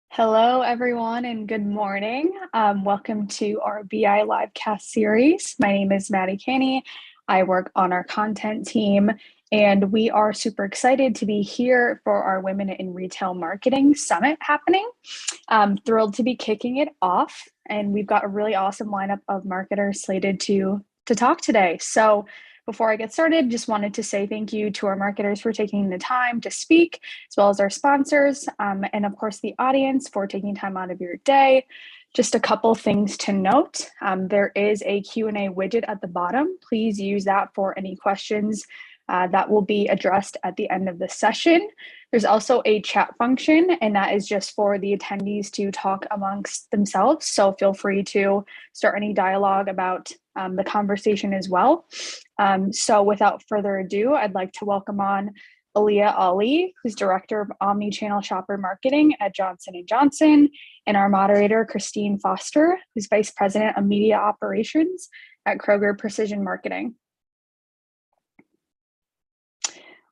Hello, everyone, and good morning. Welcome to our BI Livecast series. My name is Maddie Caney. I work on our content team, and we are super excited to be here for our Women in Retail Marketing Summit happening. Thrilled to be kicking it off, and we've got a really awesome lineup of marketers slated to talk today. So before I get started, just wanted to say thank you to our marketers for taking the time to speak, as well as our sponsors, and of course the audience for taking time out of your day. Just a couple things to note. There is a Q&A widget at the bottom. Please use that for any questions that will be addressed at the end of the session. There's also a chat function, and that is just for the attendees to talk amongst themselves. So feel free to start any dialogue about the conversation as well. So without further ado, I'd like to welcome on Aaliyah Ali, who's Director of Omnichannel Shopper Marketing at Johnson & Johnson, and our moderator, Christine Foster, who's Vice President of Media Operations at Kroger Precision Marketing.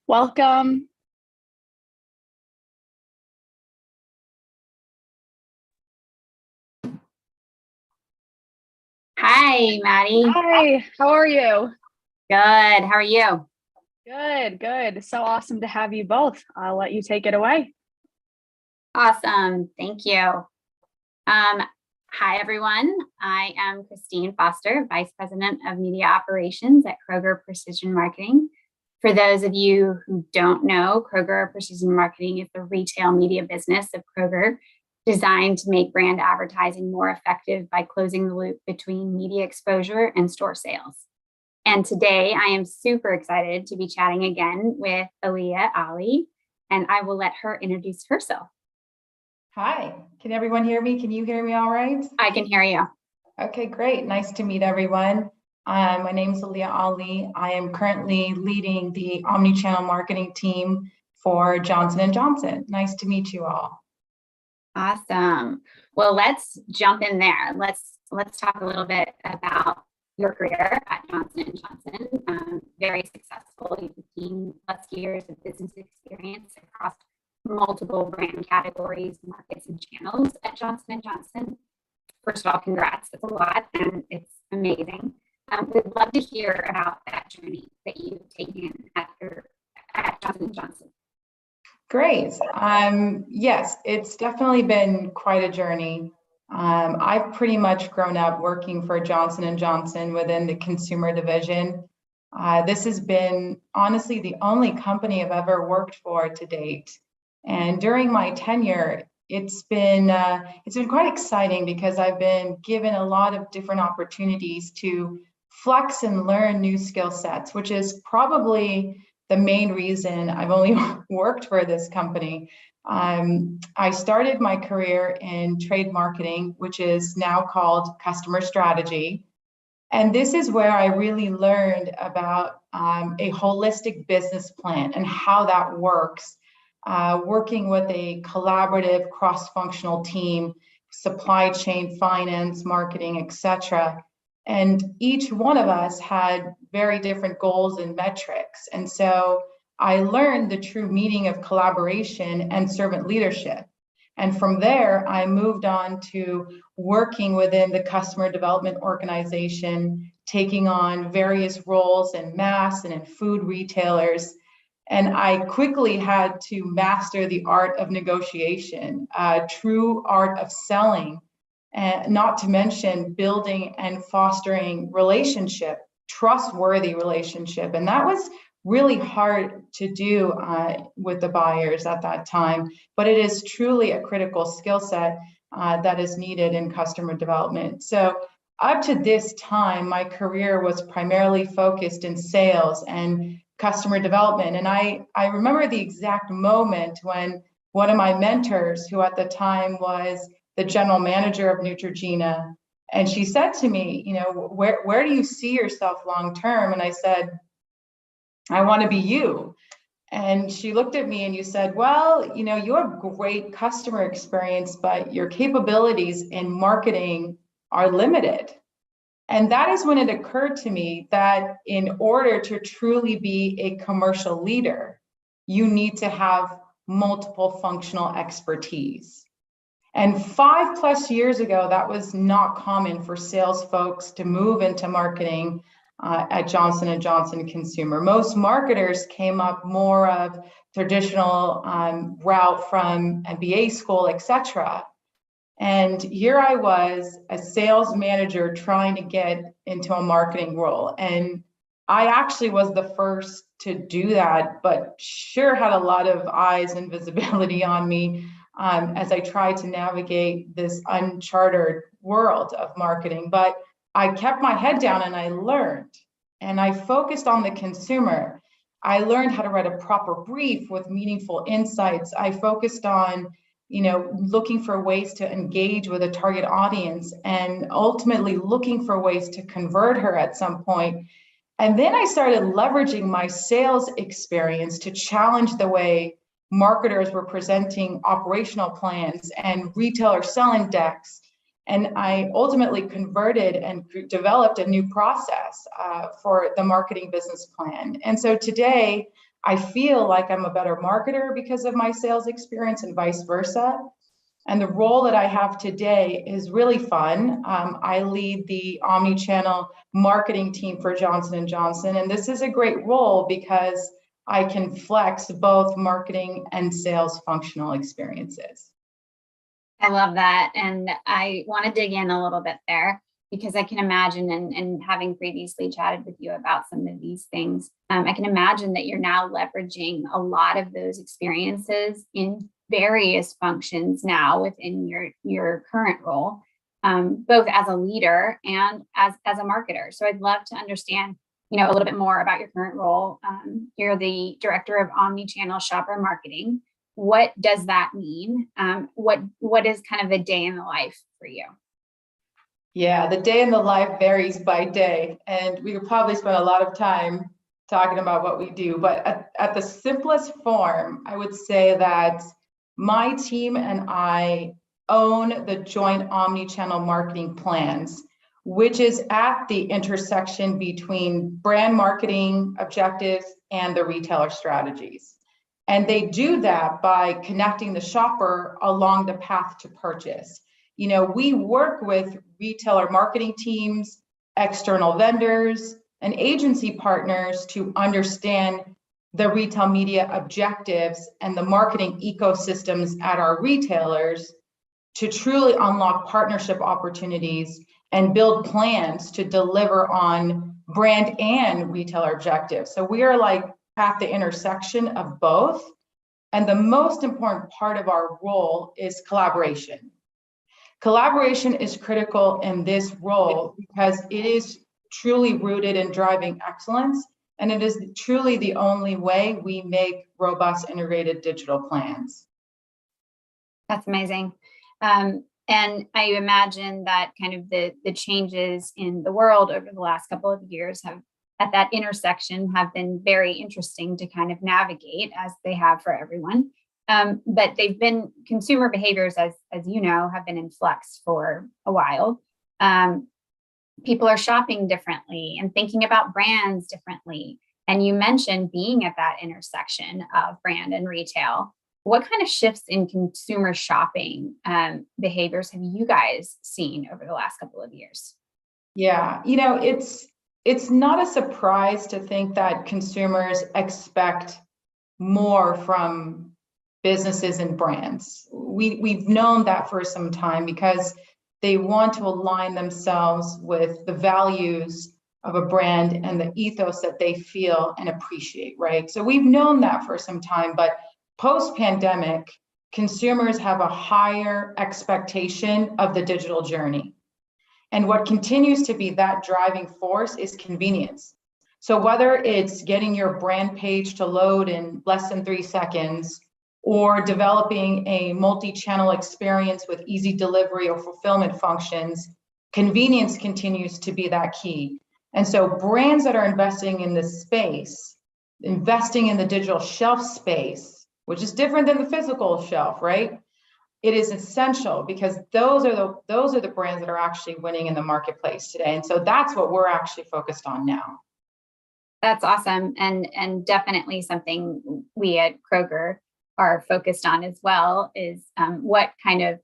Welcome. Hi, Maddie. Hi, how are you? Good. How are you? Good, good. So awesome to have you both. I'll let you take it away. Awesome. Thank you. Hi, everyone. I am Christine Foster, Vice President of Media Operations at Kroger Precision Marketing. For those of you who don't know, Kroger Precision Marketing is the retail media business of Kroger, designed to make brand advertising more effective by closing the loop between media exposure and store sales. And today I am super excited to be chatting again with Aaliyah Ali, and I will let her introduce herself. Hi, can everyone hear me? Can you hear me all right? I can hear you. Okay, great. Nice to meet everyone. My name is Aaliyah Ali. I am currently leading the Omnichannel marketing team for Johnson & Johnson. Nice to meet you all. Awesome. Well, let's jump in there. Let's talk a little bit about your career at Johnson & Johnson. Very successful. You have 15+ years of business experience across multiple brand categories, markets, and channels at Johnson & Johnson. First of all, congrats. It's a lot, and it's amazing. We'd love to hear about that journey that you've taken at Johnson & Johnson. Great. Yes, it's definitely been quite a journey. I've pretty much grown up working for Johnson & Johnson within the consumer division. This has been honestly the only company I've ever worked for to date. And during my tenure, it's been quite exciting because I've been given a lot of different opportunities to flex and learn new skill sets, which is probably the main reason I've only worked for this company. I started my career in trade marketing, which is now called customer strategy. And this is where I really learned about a holistic business plan and how that works, working with a collaborative cross-functional team, supply chain, finance, marketing, etc. And each one of us had very different goals and metrics. And so I learned the true meaning of collaboration and servant leadership. And from there, I moved on to working within the customer development organization, taking on various roles in mass and in food retailers. And I quickly had to master the art of negotiation, true art of selling, and not to mention building and fostering relationship, trustworthy relationship. And that was really hard to do with the buyers at that time, but it is truly a critical skill set that is needed in customer development. So up to this time, my career was primarily focused in sales and customer development. And I remember the exact moment when one of my mentors, who at the time was the general manager of Neutrogena, and she said to me, you know, where do you see yourself long term? And I said, I want to be you. And she looked at me and you said, well, you know, you have great customer experience, but your capabilities in marketing are limited. And that is when it occurred to me that in order to truly be a commercial leader, you need to have multiple functional expertise. And 5+ years ago, that was not common for sales folks to move into marketing at Johnson & Johnson Consumer. Most marketers came up more of traditional route from MBA school, etc. And here I was, a sales manager trying to get into a marketing role. And I actually was the first to do that, but sure had a lot of eyes and visibility on me as I tried to navigate this uncharted world of marketing. But I kept my head down and I learned, and I focused on the consumer. I learned how to write a proper brief with meaningful insights. I focused on, looking for ways to engage with a target audience and ultimately looking for ways to convert her at some point. And then I started leveraging my sales experience to challenge the way marketers were presenting operational plans and retailer selling decks. And I ultimately converted and developed a new process for the marketing business plan. And so today, I feel like I'm a better marketer because of my sales experience and vice versa. And the role that I have today is really fun. I lead the Omnichannel marketing team for Johnson & Johnson. And this is a great role because I can flex both marketing and sales functional experiences. I love that. And I want to dig in a little bit there because I can imagine, and having previously chatted with you about some of these things, I can imagine that you're now leveraging a lot of those experiences in various functions now within your current role, both as a leader and as a marketer. So I'd love to understand, a little bit more about your current role. You're the director of Omnichannel Shopper Marketing. What does that mean? What is kind of a day in the life for you? Yeah, the day in the life varies by day, and we could probably spend a lot of time talking about what we do. But at the simplest form, I would say that my team and I own the joint omni-channel marketing plans, which is at the intersection between brand marketing objectives and the retailer strategies. And they do that by connecting the shopper along the path to purchase. We work with retailer marketing teams, external vendors, and agency partners to understand the retail media objectives and the marketing ecosystems at our retailers to truly unlock partnership opportunities and build plans to deliver on brand and retailer objectives. So we are like at the intersection of both. And the most important part of our role is collaboration. Collaboration is critical in this role because it is truly rooted in driving excellence, and it is truly the only way we make robust integrated digital plans. That's amazing. And I imagine that kind of the changes in the world over the last couple of years at that intersection have been very interesting to kind of navigate, as they have for everyone. But they've been consumer behaviors, as you know, have been in flux for a while. People are shopping differently and thinking about brands differently. And you mentioned being at that intersection of brand and retail. What kind of shifts in consumer shopping behaviors have you guys seen over the last couple of years? Yeah, it's not a surprise to think that consumers expect more from businesses and brands. We've known that for some time because they want to align themselves with the values of a brand and the ethos that they feel and appreciate, right? So we've known that for some time, but post-pandemic, consumers have a higher expectation of the digital journey. And what continues to be that driving force is convenience. So whether it's getting your brand page to load in less than 3 seconds, or developing a multi-channel experience with easy delivery or fulfillment functions, convenience continues to be that key. And so brands that are investing in this space, investing in the digital shelf space, which is different than the physical shelf, right? It is essential because those are the brands that are actually winning in the marketplace today. And so that's what we're actually focused on now. That's awesome. And definitely something we at Kroger are focused on as well is what kind of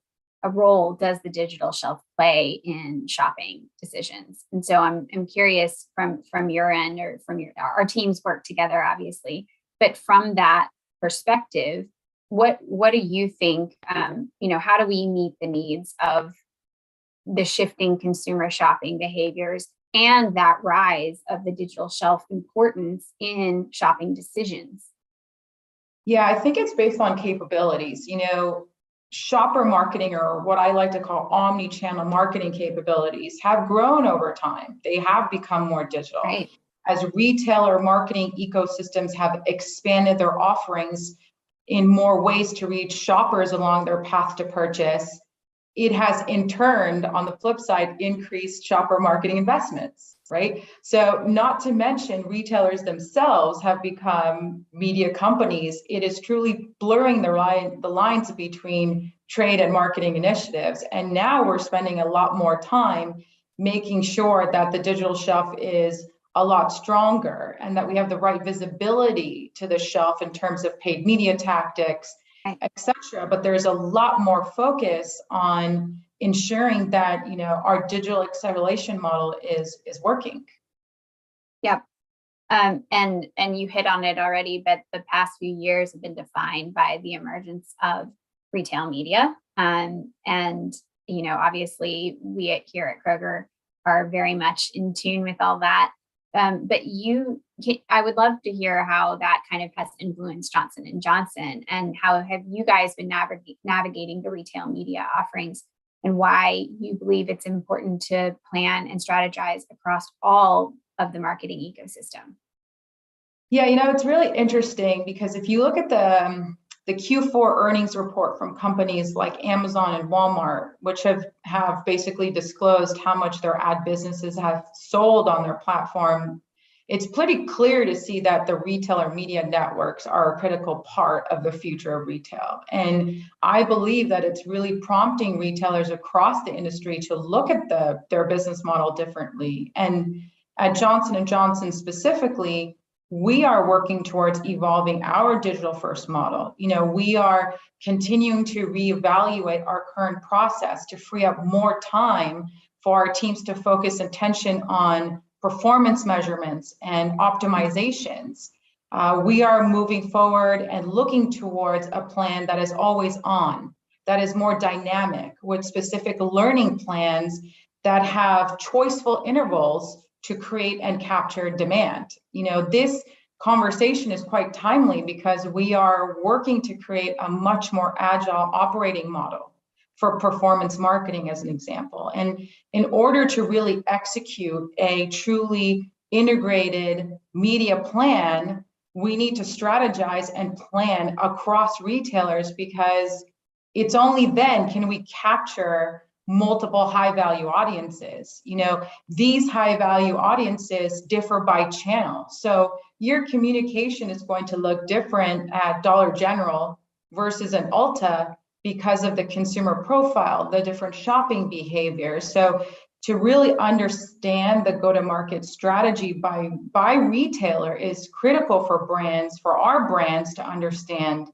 role does the digital shelf play in shopping decisions? And so I'm curious from your end, or from our teams work together, obviously, but from that perspective, what do you think? How do we meet the needs of the shifting consumer shopping behaviors and that rise of the digital shelf importance in shopping decisions? Yeah, I think it's based on capabilities. Shopper marketing, or what I like to call omnichannel marketing capabilities, have grown over time. They have become more digital. Right. As retailer marketing ecosystems have expanded their offerings in more ways to reach shoppers along their path to purchase, it has in turn, on the flip side, increased shopper marketing investments, right? So not to mention retailers themselves have become media companies. It is truly blurring the lines between trade and marketing initiatives. And now we're spending a lot more time making sure that the digital shelf is a lot stronger and that we have the right visibility to the shelf in terms of paid media tactics, etc. But there's a lot more focus on ensuring that our digital acceleration model is working. Yep. And you hit on it already, but the past few years have been defined by the emergence of retail media. And obviously we here at Kroger are very much in tune with all that. But I would love to hear how that kind of has influenced Johnson & Johnson, and how have you guys been navigating the retail media offerings, and why you believe it's important to plan and strategize across all of the marketing ecosystem. Yeah, it's really interesting because if you look at the Q4 earnings report from companies like Amazon and Walmart, which have basically disclosed how much their ad businesses have sold on their platform, it's pretty clear to see that the retailer media networks are a critical part of the future of retail. And I believe that it's really prompting retailers across the industry to look at their business model differently. And at Johnson & Johnson specifically, we are working towards evolving our digital first model. We are continuing to reevaluate our current process to free up more time for our teams to focus attention on performance measurements and optimizations. We are moving forward and looking towards a plan that is always on, that is more dynamic, with specific learning plans that have choiceful intervals to create and capture demand. This conversation is quite timely because we are working to create a much more agile operating model for performance marketing, as an example. And in order to really execute a truly integrated media plan, we need to strategize and plan across retailers, because it's only then can we capture multiple high-value audiences. These high-value audiences differ by channel. So your communication is going to look different at Dollar General versus an Ulta because of the consumer profile, the different shopping behaviors. So to really understand the go-to-market strategy by retailer is critical for brands, for our brands to understand,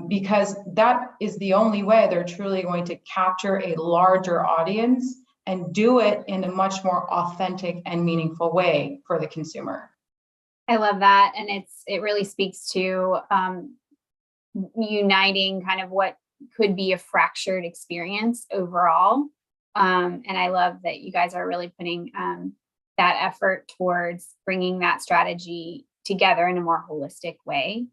because that is the only way they're truly going to capture a larger audience and do it in a much more authentic and meaningful way for the consumer. I love that. And it really speaks to uniting kind of what could be a fractured experience overall. And I love that you guys are really putting that effort towards bringing that strategy together in a more holistic way.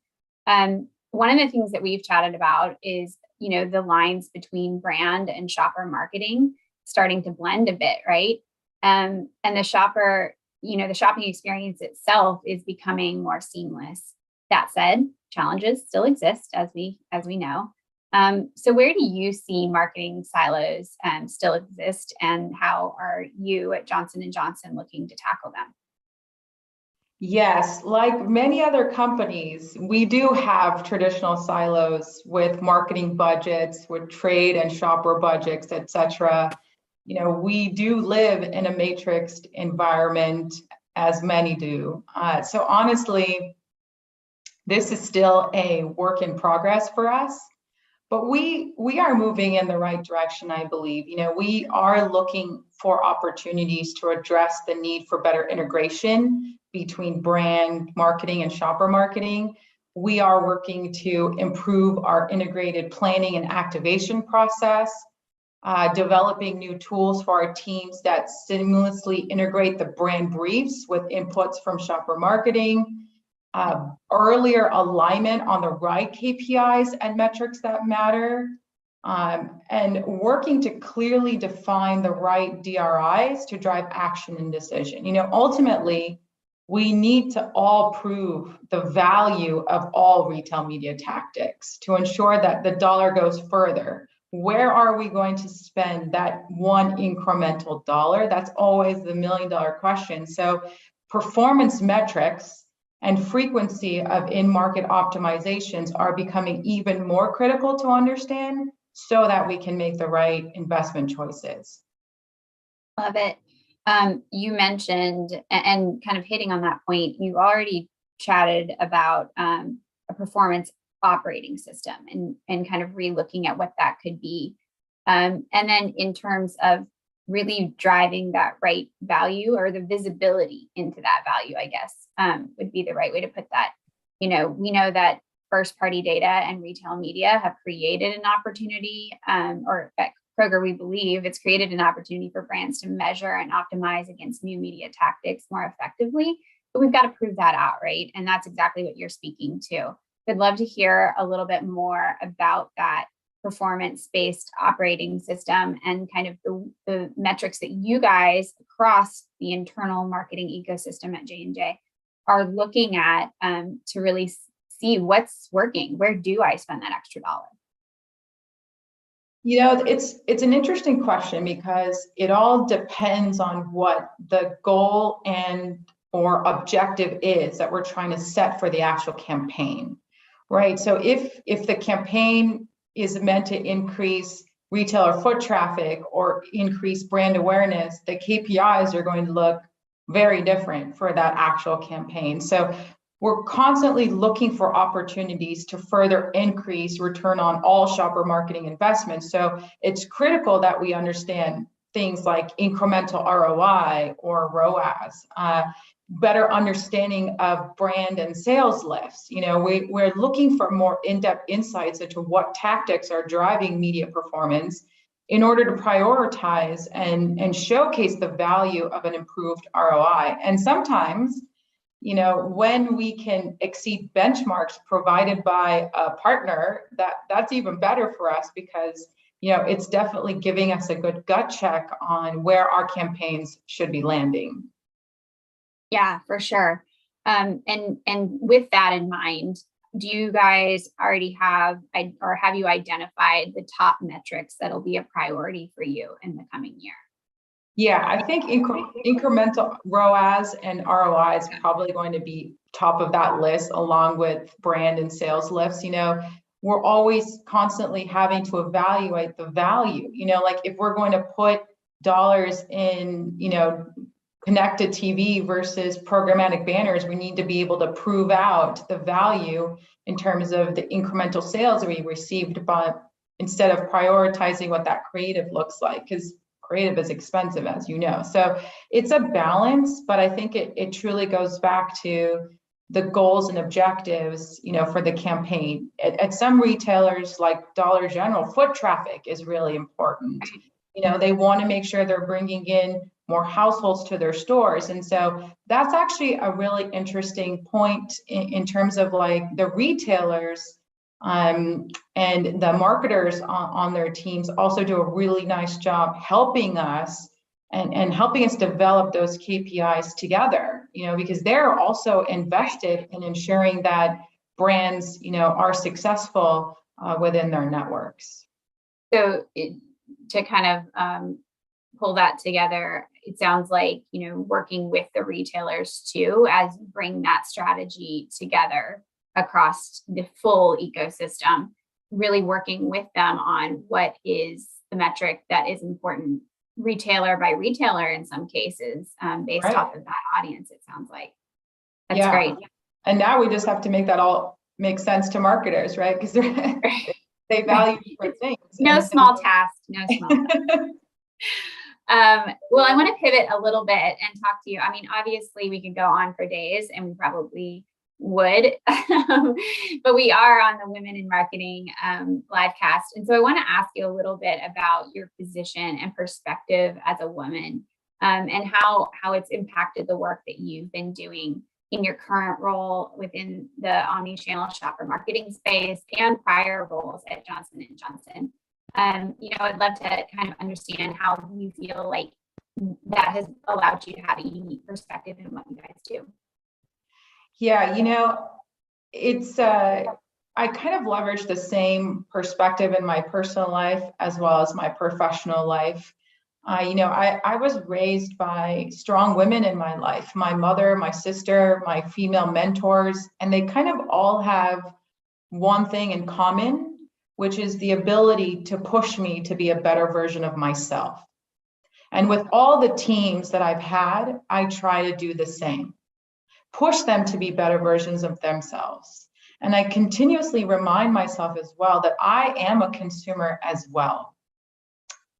One of the things that we've chatted about is, the lines between brand and shopper marketing starting to blend a bit, right? And the shopper, the shopping experience itself is becoming more seamless. That said, challenges still exist, as we know. So where do you see marketing silos still exist, and how are you at Johnson & Johnson looking to tackle them? Yes, like many other companies, we do have traditional silos with marketing budgets, with trade and shopper budgets, etc. We do live in a matrixed environment, as many do. So honestly, this is still a work in progress for us. But we are moving in the right direction, I believe. We are looking for opportunities to address the need for better integration between brand marketing and shopper marketing. We are working to improve our integrated planning and activation process, developing new tools for our teams that seamlessly integrate the brand briefs with inputs from shopper marketing, earlier alignment on the right KPIs and metrics that matter, and working to clearly define the right DRIs to drive action and decision. Ultimately, we need to all prove the value of all retail media tactics to ensure that the dollar goes further. Where are we going to spend that one incremental dollar? That's always the million-dollar question. So performance metrics and frequency of in-market optimizations are becoming even more critical to understand so that we can make the right investment choices. Love it. You mentioned, and kind of hitting on that point, you already chatted about a performance operating system and kind of re-looking at what that could be. And then in terms of really driving that right value or the visibility into that value, I guess, would be the right way to put that. We know that first party data and retail media have created an opportunity, or at Kroger, we believe it's created an opportunity for brands to measure and optimize against new media tactics more effectively. But we've got to prove that out, right? And that's exactly what you're speaking to. I'd love to hear a little bit more about that performance-based operating system and kind of the metrics that you guys across the internal marketing ecosystem at J&J are looking at to really see what's working. Where do I spend that extra dollar? It's an interesting question because it all depends on what the goal and or objective is that we're trying to set for the actual campaign, right? So if the campaign is meant to increase retailer foot traffic or increase brand awareness, the KPIs are going to look very different for that actual campaign. So we're constantly looking for opportunities to further increase return on all shopper marketing investments. So it's critical that we understand things like incremental ROI or ROAS, better understanding of brand and sales lifts. We're looking for more in-depth insights into what tactics are driving media performance in order to prioritize and showcase the value of an improved ROI. And sometimes, when we can exceed benchmarks provided by a partner, that's even better for us because, it's definitely giving us a good gut check on where our campaigns should be landing. Yeah, for sure. And with that in mind, do you guys already have, or have you identified the top metrics that'll be a priority for you in the coming year? Yeah, I think incremental ROAS and ROI is probably going to be top of that list along with brand and sales lifts. We're always constantly having to evaluate the value. Like if we're going to put dollars in, connected TV versus programmatic banners, we need to be able to prove out the value in terms of the incremental sales that we received, but instead of prioritizing what that creative looks like, because creative is expensive, as you know. So it's a balance, but I think it truly goes back to the goals and objectives, for the campaign. At some retailers like Dollar General, foot traffic is really important. They want to make sure they're bringing in more households to their stores. And so that's actually a really interesting point in terms of like the retailers and the marketers on their teams also do a really nice job helping us and helping us develop those KPIs together, because they're also invested in ensuring that brands, are successful within their networks. So to kind of pull that together, it sounds like, working with the retailers too, as you bring that strategy together across the full ecosystem, really working with them on what is the metric that is important retailer by retailer in some cases, based off of that audience, it sounds like. That's great. And now we just have to make that all make sense to marketers, right? Because they value different things. No And small so, task, no small task. Well, I want to pivot a little bit and talk to you. I mean, obviously we could go on for days and we probably would, but we are on the Women in Marketing live cast. And so I want to ask you a little bit about your position and perspective as a woman, and how it's impacted the work that you've been doing in your current role within the omnichannel shopper marketing space and prior roles at Johnson & Johnson. I'd love to kind of understand how you feel like that has allowed you to have a unique perspective in what you guys do. Yeah, it's I kind of leverage the same perspective in my personal life as well as my professional life. I was raised by strong women in my life, my mother, my sister, my female mentors, and they kind of all have one thing in common, which is the ability to push me to be a better version of myself. And with all the teams that I've had, I try to do the same, push them to be better versions of themselves. And I continuously remind myself as well that I am a consumer as well.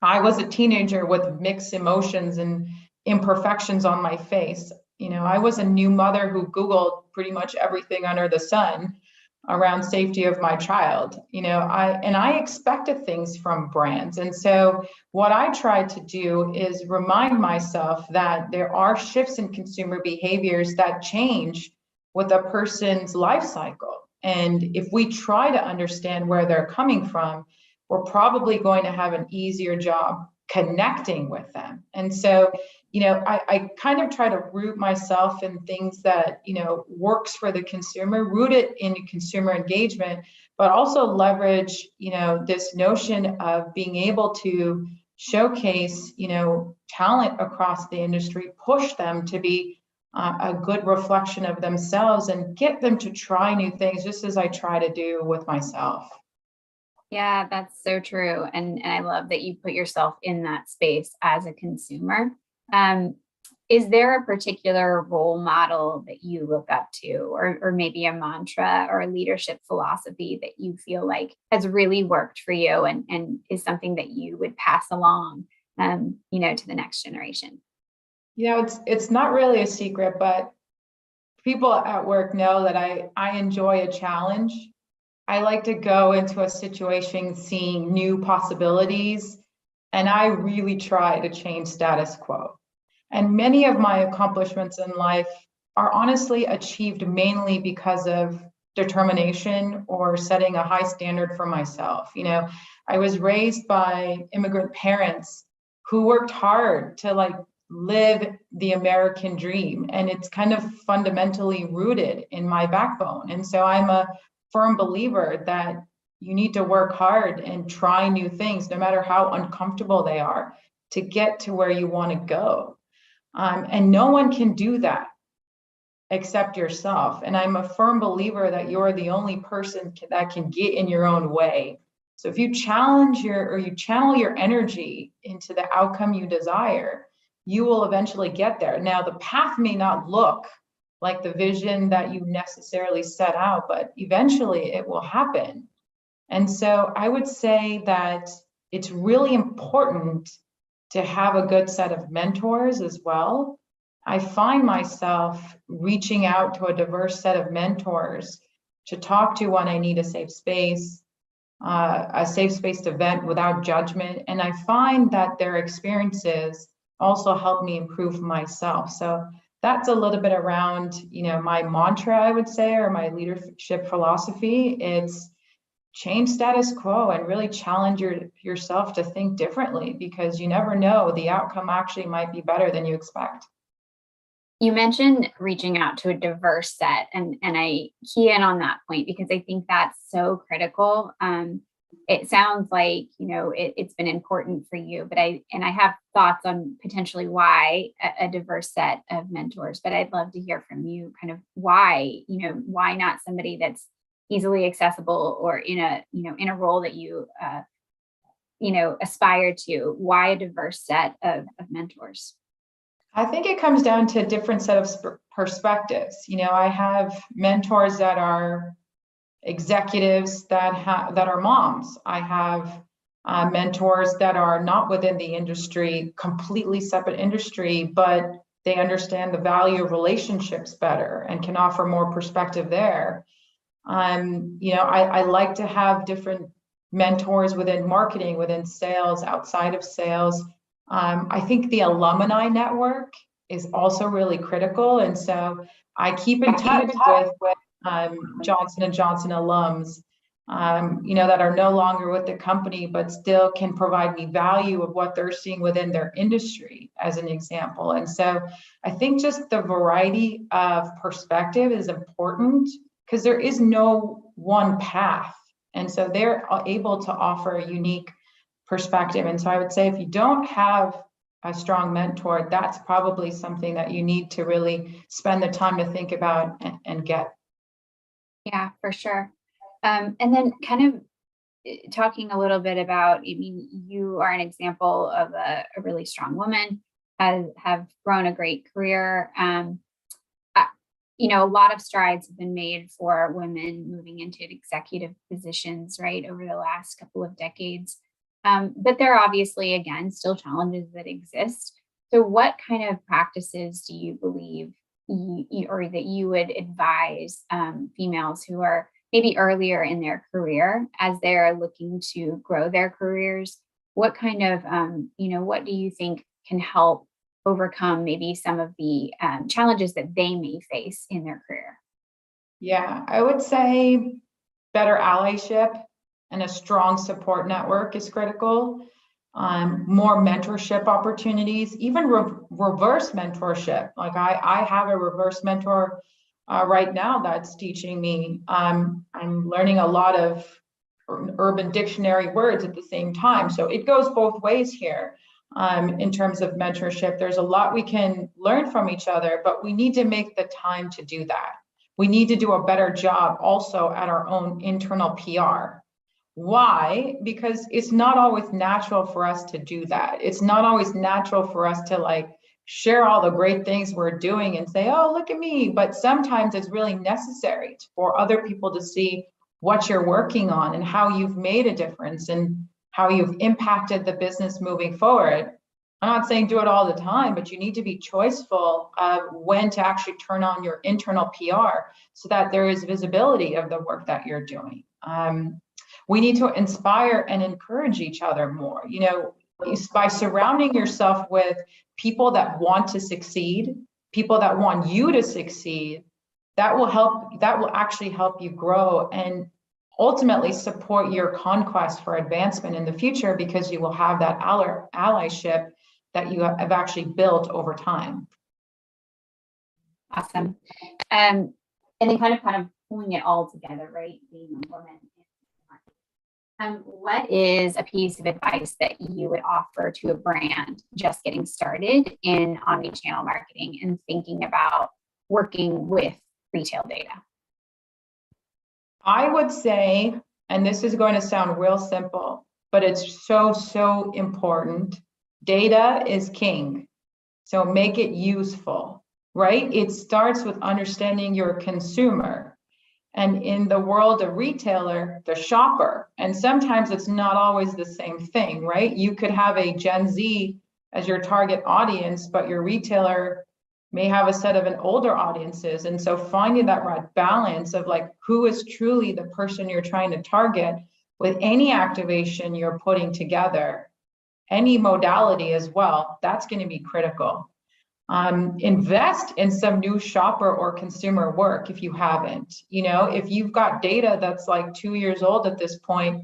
I was a teenager with mixed emotions and imperfections on my face. I was a new mother who Googled pretty much everything under the sun around safety of my child. I expected things from brands. And so what I tried to do is remind myself that there are shifts in consumer behaviors that change with a person's life cycle. And if we try to understand where they're coming from, we're probably going to have an easier job connecting with them. And so, I kind of try to root myself in things that, works for the consumer, root it in consumer engagement, but also leverage, this notion of being able to showcase, talent across the industry, push them to be a good reflection of themselves and get them to try new things, just as I try to do with myself. Yeah, that's so true. And I love that you put yourself in that space as a consumer. Is there a particular role model that you look up to, or maybe a mantra or a leadership philosophy that you feel like has really worked for you and is something that you would pass along, to the next generation? It's not really a secret, but people at work know that I enjoy a challenge. I like to go into a situation seeing new possibilities, and I really try to change status quo. And many of my accomplishments in life are honestly achieved mainly because of determination or setting a high standard for myself. I was raised by immigrant parents who worked hard to live the American dream, and it's kind of fundamentally rooted in my backbone. And so I'm a firm believer that you need to work hard and try new things, no matter how uncomfortable they are, to get to where you want to go. And no one can do that except yourself. And I'm a firm believer that you're the only person that can get in your own way. So if you challenge you channel your energy into the outcome you desire, you will eventually get there. Now, the path may not look like the vision that you necessarily set out, but eventually it will happen. And so I would say that it's really important to have a good set of mentors as well. I find myself reaching out to a diverse set of mentors to talk to when I need a safe space to vent without judgment. And I find that their experiences also help me improve myself. So that's a little bit around, my mantra, I would say, or my leadership philosophy. It's change status quo and really challenge yourself to think differently, because you never know, the outcome actually might be better than you expect. You mentioned reaching out to a diverse set, and I key in on that point because I think that's so critical. It sounds like, it's been important for you, but I have thoughts on potentially why a diverse set of mentors, but I'd love to hear from you kind of why not somebody that's easily accessible or in a role that you, aspire to. Why a diverse set of mentors? I think it comes down to a different set of perspectives. I have mentors that are executives that are moms. I have mentors that are not within the industry, completely separate industry, but they understand the value of relationships better and can offer more perspective there. I like to have different mentors within marketing, within sales, outside of sales. I think the alumni network is also really critical. And so I keep in touch with Johnson & Johnson alums, that are no longer with the company, but still can provide me value of what they're seeing within their industry, as an example. And so I think just the variety of perspective is important, because there is no one path. And so they're able to offer a unique perspective. And so I would say if you don't have a strong mentor, that's probably something that you need to really spend the time to think about and get. Yeah, for sure. And then kind of talking a little bit about, I mean, you are an example of a really strong woman, have grown a great career. A lot of strides have been made for women moving into executive positions, right, over the last couple of decades. But there are obviously, again, still challenges that exist. So what kind of practices do you believe or that you would advise females who are maybe earlier in their career as they're looking to grow their careers? What kind of, what do you think can help overcome maybe some of the challenges that they may face in their career? Yeah, I would say better allyship and a strong support network is critical. More mentorship opportunities, even reverse mentorship. Like I have a reverse mentor right now that's teaching me. I'm learning a lot of Urban Dictionary words at the same time. So it goes both ways here. In terms of mentorship, there's a lot we can learn from each other, but we need to make the time to do that. We need to do a better job also at our own internal PR. Why? Because it's not always natural for us to do that. It's not always natural for us to share all the great things we're doing and say, oh, look at me. But sometimes it's really necessary for other people to see what you're working on and how you've made a difference and how you've impacted the business moving forward. I'm not saying do it all the time, but you need to be choiceful of when to actually turn on your internal PR so that there is visibility of the work that you're doing. We need to inspire and encourage each other more, by surrounding yourself with people that want to succeed, people that want you to succeed. That will actually help you grow and ultimately support your conquest for advancement in the future, because you will have that allyship that you have actually built over time. Awesome. And then kind of pulling it all together, right? Being a woman. What is a piece of advice that you would offer to a brand just getting started in omnichannel marketing and thinking about working with retail data? I would say, and this is going to sound real simple, but it's so important. Data is king. So make it useful, right? It starts with understanding your consumer. And in the world of retailer, the shopper. And sometimes it's not always the same thing, right? You could have a Gen Z as your target audience, but your retailer may have a set of an older audiences. And so finding that right balance of who is truly the person you're trying to target with any activation you're putting together, any modality as well, that's going to be critical. Invest in some new shopper or consumer work if you haven't. If you've got data that's 2 years old at this point,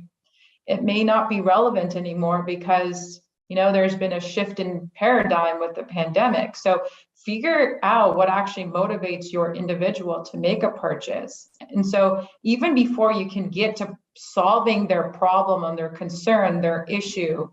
it may not be relevant anymore because there's been a shift in paradigm with the pandemic. So figure out what actually motivates your individual to make a purchase. And so even before you can get to solving their problem and their concern, their issue,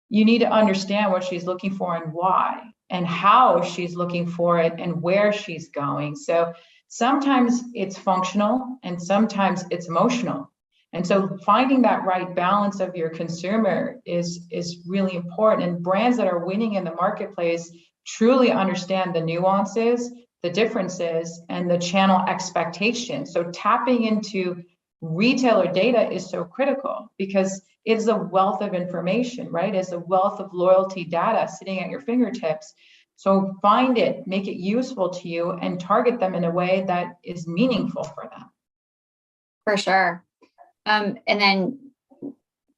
you need to understand what she's looking for and why, and how she's looking for it and where she's going. So sometimes it's functional and sometimes it's emotional. And so finding that right balance of your consumer is really important. And brands that are winning in the marketplace truly understand the nuances, the differences, and the channel expectations. So tapping into retailer data is so critical because it's a wealth of information, right? It's a wealth of loyalty data sitting at your fingertips. So find it, make it useful to you, and target them in a way that is meaningful for them. For sure. And then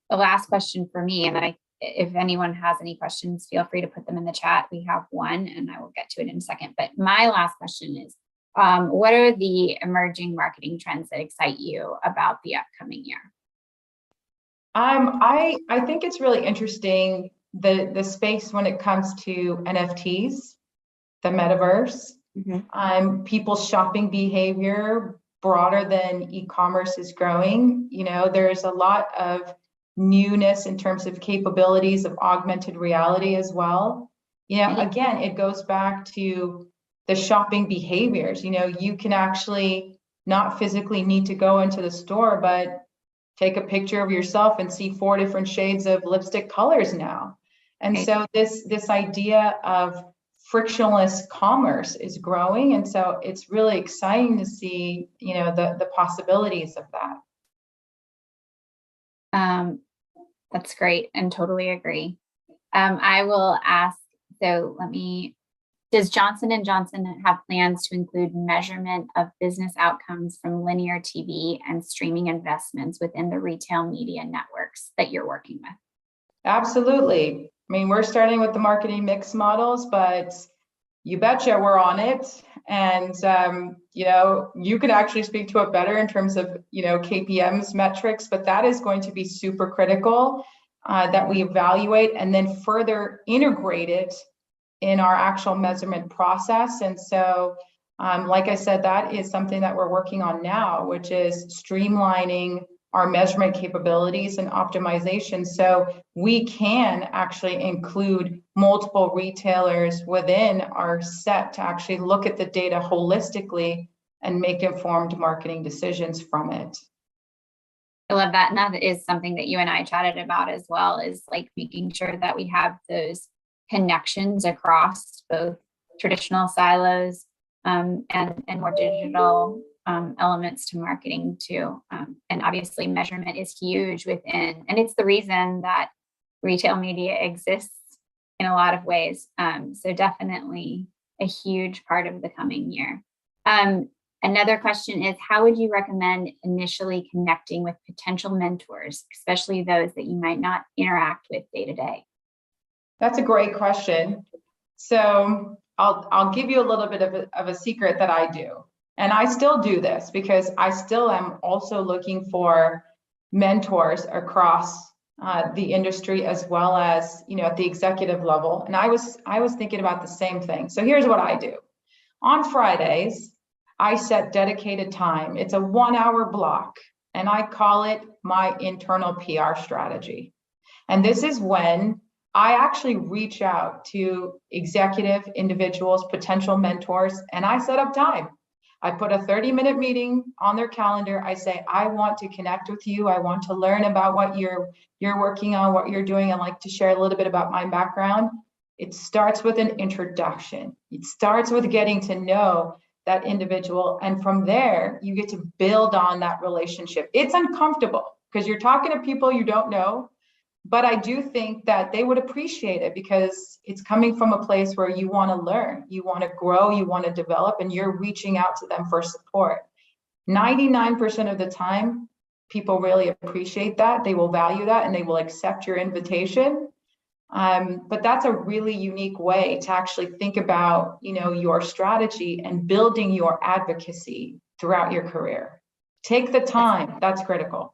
the last question for me, and then if anyone has any questions, feel free to put them in the chat. We have one, and I will get to it in a second. But my last question is, what are the emerging marketing trends that excite you about the upcoming year? I think it's really interesting, the space when it comes to NFTs, the metaverse, people's shopping behavior broader than e-commerce is growing. You know, there's a lot of newness in terms of capabilities of augmented reality as well. You know, again, it goes back to the shopping behaviors. You know, you can actually not physically need to go into the store, but take a picture of yourself and see 4 different shades of lipstick colors now. And so this idea of frictionless commerce is growing. And so it's really exciting to see, you know, the possibilities of that. That's great, and totally agree. I will ask, so does Johnson & Johnson have plans to include measurement of business outcomes from linear TV and streaming investments within the retail media networks that you're working with? Absolutely. I mean, we're starting with the marketing mix models, but you betcha we're on it. And, you know, you could actually speak to it better in terms of, you know, KPMs metrics, but that is going to be super critical that we evaluate and then further integrate it in our actual measurement process. And so, like I said, that is something that we're working on now, which is streamlining our measurement capabilities and optimization so we can actually include multiple retailers within our set to actually look at the data holistically and make informed marketing decisions from it. I love that. And that is something that you and I chatted about as well, is like making sure that we have those connections across both traditional silos and more digital elements to marketing too. And obviously measurement is huge within, and it's the reason that retail media exists in a lot of ways. So definitely a huge part of the coming year. Another question is, how would you recommend initially connecting with potential mentors, especially those that you might not interact with day to day? That's a great question. So I'll give you a little bit of a secret that I do. And I still do this because I still am also looking for mentors across the industry as well as, you know, at the executive level. And I was thinking about the same thing. So here's what I do. On Fridays, I set dedicated time. It's a 1-hour block, and I call it my internal PR strategy. And this is when I actually reach out to executive individuals, potential mentors, and I set up time. I put a 30-minute meeting on their calendar. I say, I want to connect with you. I want to learn about what you're working on, what you're doing. I'd like to share a little bit about my background. It starts with an introduction. It starts with getting to know that individual. And from there, you get to build on that relationship. It's uncomfortable because you're talking to people you don't know. But I do think that they would appreciate it because it's coming from a place where you want to learn, you want to grow, you want to develop, and you're reaching out to them for support. 99% of the time, people really appreciate that. They will value that and they will accept your invitation. But that's a really unique way to actually think about, you know, your strategy and building your advocacy throughout your career. Take the time. That's critical.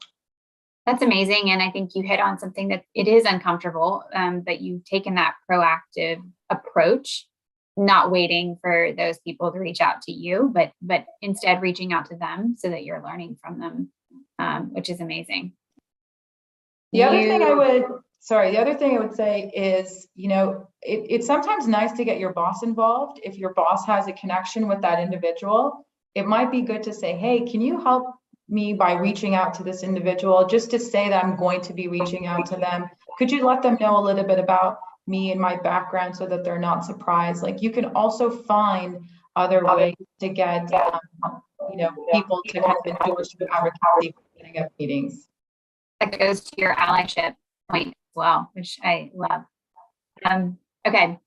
That's amazing. And I think you hit on something that it is uncomfortable, but you've taken that proactive approach, not waiting for those people to reach out to you, but instead reaching out to them so that you're learning from them, which is amazing. The other thing I would say is, you know, it's sometimes nice to get your boss involved. If your boss has a connection with that individual, it might be good to say, hey, can you help me by reaching out to this individual, just to say that I'm going to be reaching out to them. Could you let them know a little bit about me and my background so that they're not surprised? Like, you can also find other ways to get, you know, people to kind of endorse your advocacy. setting up meetings. That goes to your allyship point as well, which I love. Okay.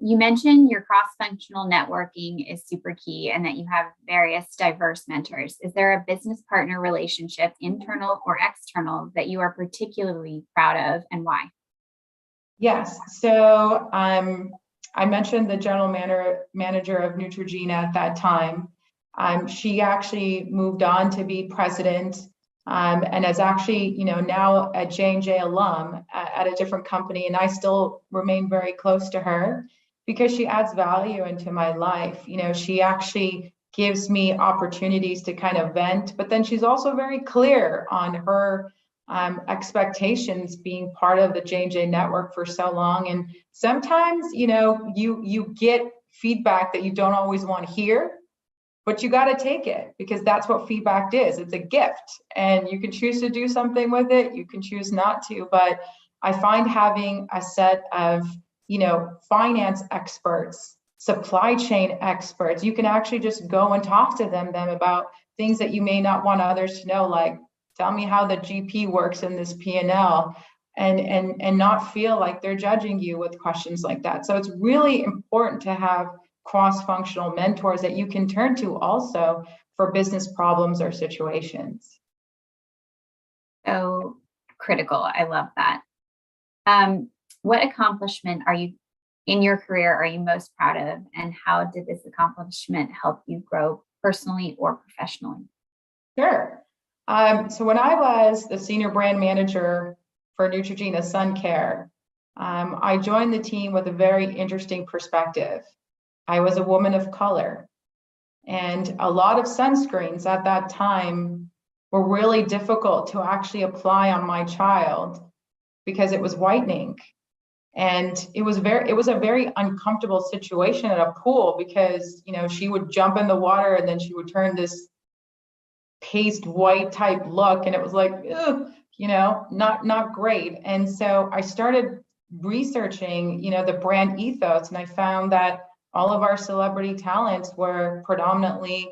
You mentioned your cross-functional networking is super key and that you have various diverse mentors. Is there a business partner relationship, internal or external, that you are particularly proud of, and why? Yes. So I mentioned the general manager of Neutrogena at that time. She actually moved on to be president, and is actually, now a J&J alum at a different company. And I still remain very close to her because she adds value into my life. She actually gives me opportunities to kind of vent, but then she's also very clear on her expectations, being part of the J&J network for so long. And sometimes, you get feedback that you don't always want to hear, but you got to take it because that's what feedback is. It's a gift, and you can choose to do something with it. You can choose not to, but I find having a set of, finance experts, supply chain experts, you can actually just go and talk to them about things that you may not want others to know, like, tell me how the GP works in this P&L, and not feel like they're judging you with questions like that. So it's really important to have cross-functional mentors that you can turn to also for business problems or situations. So critical. I love that. What accomplishment in your career are you most proud of, and how did this accomplishment help you grow personally or professionally? Sure. So when I was the senior brand manager for Neutrogena Sun Care, I joined the team with a very interesting perspective. I was a woman of color, and a lot of sunscreens at that time were really difficult to actually apply on my child because it was whitening. And it was a very uncomfortable situation at a pool because, she would jump in the water and then she would turn this paste white type look, and it was like, ugh, not great. And so I started researching, the brand ethos, and I found that all of our celebrity talents were predominantly,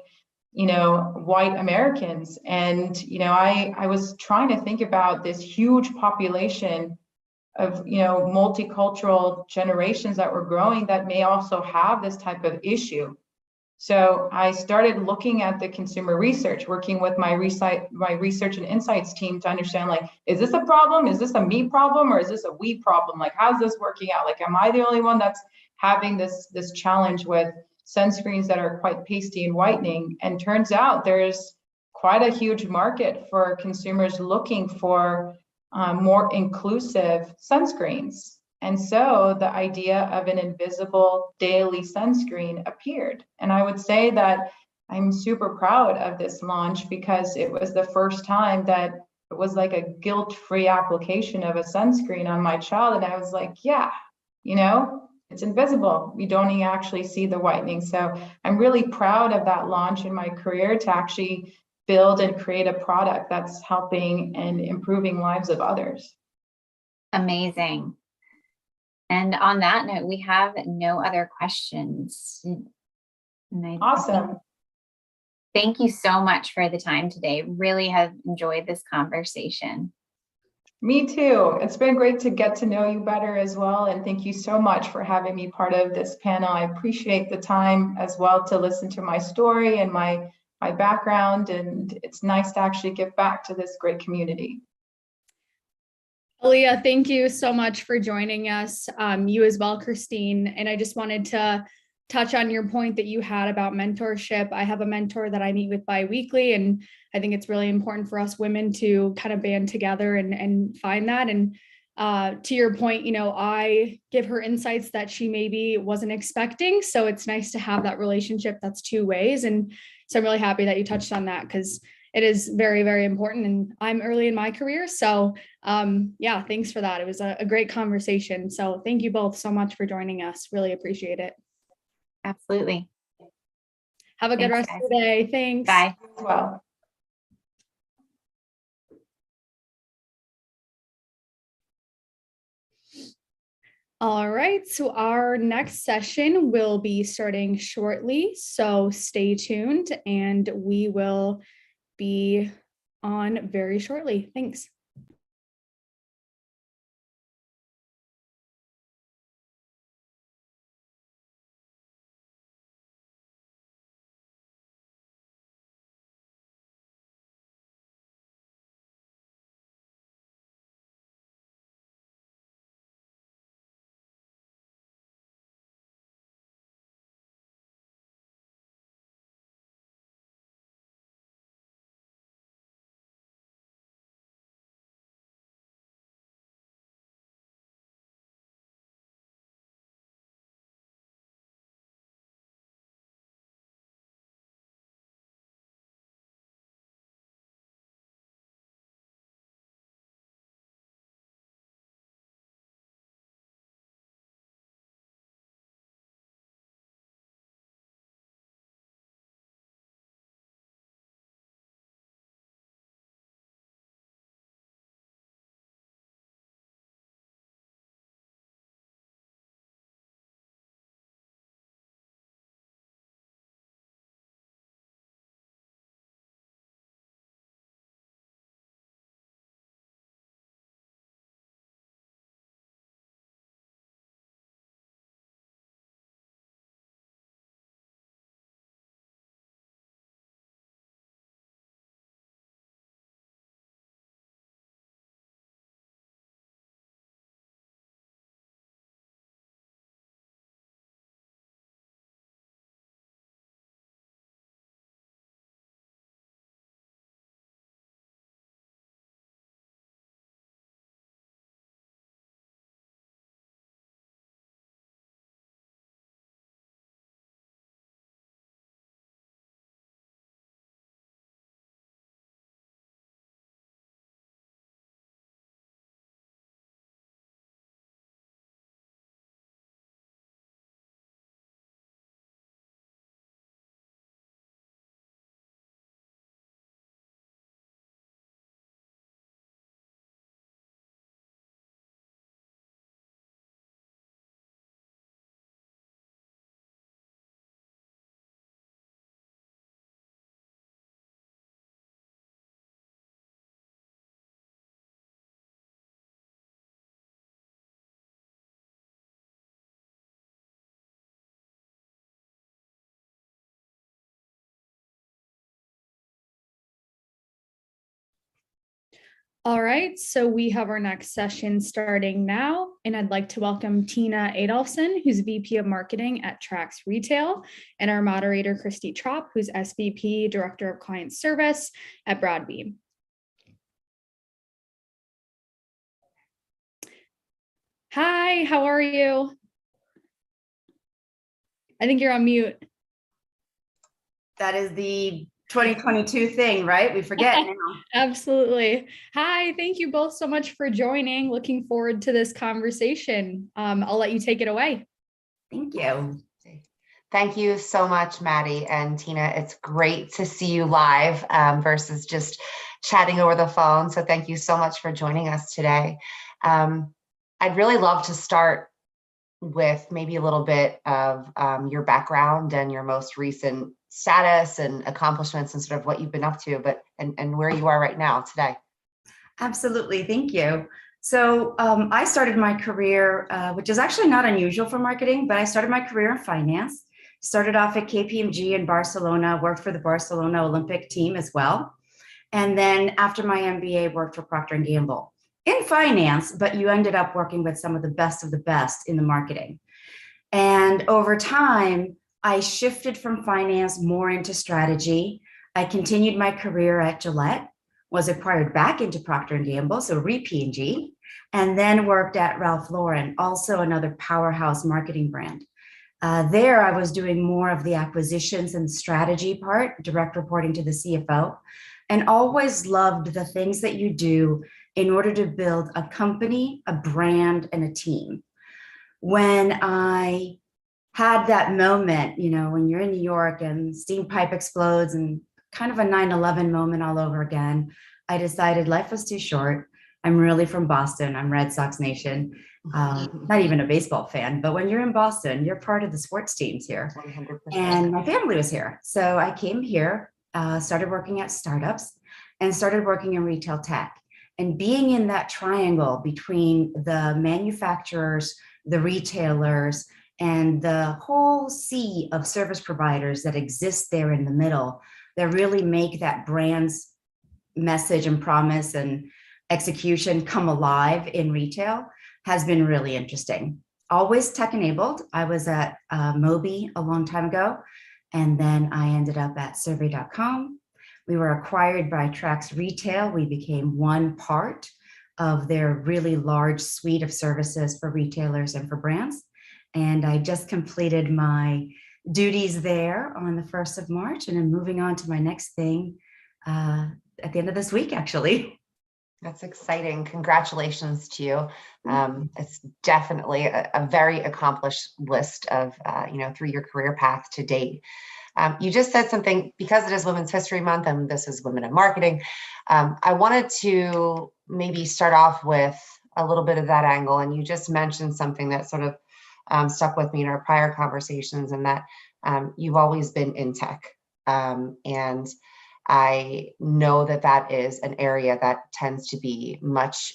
white Americans. And, I was trying to think about this huge population of, multicultural generations that were growing that may also have this type of issue. So I started looking at the consumer research, working with my research and insights team to understand, like, is this a problem? Is this a me problem? Or is this a we problem? Like, how's this working out? Like, am I the only one that's having this challenge with sunscreens that are quite pasty and whitening? And turns out there's quite a huge market for consumers looking for more inclusive sunscreens. And so the idea of an invisible daily sunscreen appeared. And I would say that I'm super proud of this launch because it was the first time that it was like a guilt-free application of a sunscreen on my child. And I was like, yeah, it's invisible. We don't even actually see the whitening. So I'm really proud of that launch in my career to actually build and create a product that's helping and improving lives of others. Amazing. And on that note, we have no other questions. Awesome. Thank you so much for the time today. Really have enjoyed this conversation. Me too. It's been great to get to know you better as well. And thank you so much for having me part of this panel. I appreciate the time as well to listen to my story and my background. And it's nice to actually give back to this great community. Aaliyah, thank you so much for joining us. You as well, Christine. And I just wanted to touch on your point that you had about mentorship. I have a mentor that I meet with bi-weekly, and I think it's really important for us women to kind of band together and find that. And to your point, I give her insights that she maybe wasn't expecting. So it's nice to have that relationship that's two ways. And so I'm really happy that you touched on that because it is very, very important. And I'm early in my career. So yeah, thanks for that. It was a great conversation. So thank you both so much for joining us. Really appreciate it. Absolutely. Have a good rest of the day. Thanks. Bye. Well. All right, so our next session will be starting shortly, so stay tuned and we will be on very shortly. Thanks. All right, so we have our next session starting now, and I'd like to welcome Tina Adolfson, who's VP of Marketing at Trax Retail, and our moderator, Christy Trop, who's SVP, Director of Client Service at Broadbean. Hi, how are you? I think you're on mute. That is the 2022 thing, right? We forget now. Absolutely. Hi, thank you both so much for joining. Looking forward to this conversation. I'll let you take it away. Thank you. Thank you so much, Maddie and Tina. It's great to see you live versus just chatting over the phone. So thank you so much for joining us today. I'd really love to start with maybe a little bit of your background and your most recent status and accomplishments and sort of what you've been up to, and where you are right now today. Absolutely, thank you. So I started my career, which is actually not unusual for marketing, but I started my career in finance. Started off at KPMG in Barcelona, worked for the Barcelona Olympic team as well. And then after my MBA, worked for Procter & Gamble in finance, but you ended up working with some of the best in the marketing. And over time, I shifted from finance more into strategy. I continued my career at Gillette, was acquired back into Procter & Gamble, so re-P&G, and then worked at Ralph Lauren, also another powerhouse marketing brand. There, I was doing more of the acquisitions and strategy part, direct reporting to the CFO, and always loved the things that you do in order to build a company, a brand, and a team. When I had that moment, you know, when you're in New York and steam pipe explodes and kind of a 9/11 moment all over again, I decided life was too short. I'm really from Boston. I'm Red Sox Nation. Not even a baseball fan, but when you're in Boston, you're part of the sports teams here. 100%. And my family was here. So I came here, started working at startups, and started working in retail tech. And being in that triangle between the manufacturers, the retailers, and the whole sea of service providers that exist there in the middle that really make that brand's message and promise and execution come alive in retail has been really interesting. Always tech enabled. I was at Moby a long time ago, and then I ended up at survey.com. We were acquired by Trax Retail. We became one part of their really large suite of services for retailers and for brands. And I just completed my duties there on the 1st of March, and I'm moving on to my next thing at the end of this week, actually. That's exciting. Congratulations to you. It's definitely a very accomplished list of, through your career path to date. You just said something, because it is Women's History Month and this is Women in Marketing. I wanted to maybe start off with a little bit of that angle. And you just mentioned something that sort of stuck with me in our prior conversations, and that you've always been in tech. And I know that that is an area that tends to be much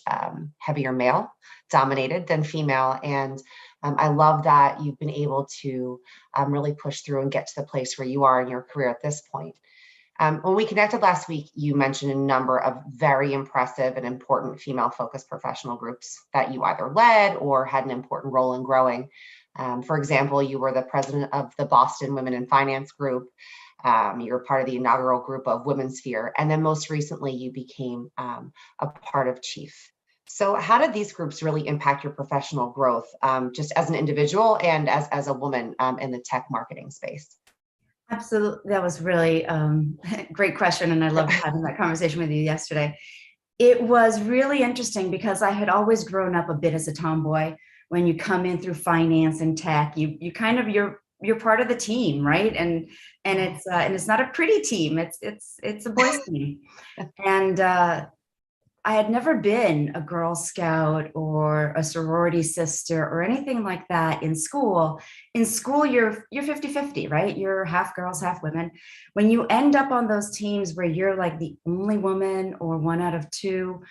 heavier male dominated than female. And I love that you've been able to really push through and get to the place where you are in your career at this point. When we connected last week, you mentioned a number of very impressive and important female-focused professional groups that you either led or had an important role in growing. For example, you were the president of the Boston Women in Finance group. You're part of the inaugural group of Women's Sphere, and then most recently you became a part of Chief. So how did these groups really impact your professional growth, just as an individual and as a woman in the tech marketing space? Absolutely. That was really great question. And I loved having that conversation with you yesterday. It was really interesting because I had always grown up a bit as a tomboy. When you come in through finance and tech, you're part of the team, right? And it's not a pretty team. It's a boys' team. And I had never been a Girl Scout or a sorority sister or anything like that in school. In school, you're 50-50, right? You're half girls, half women. When you end up on those teams where you're like the only woman or one out of two,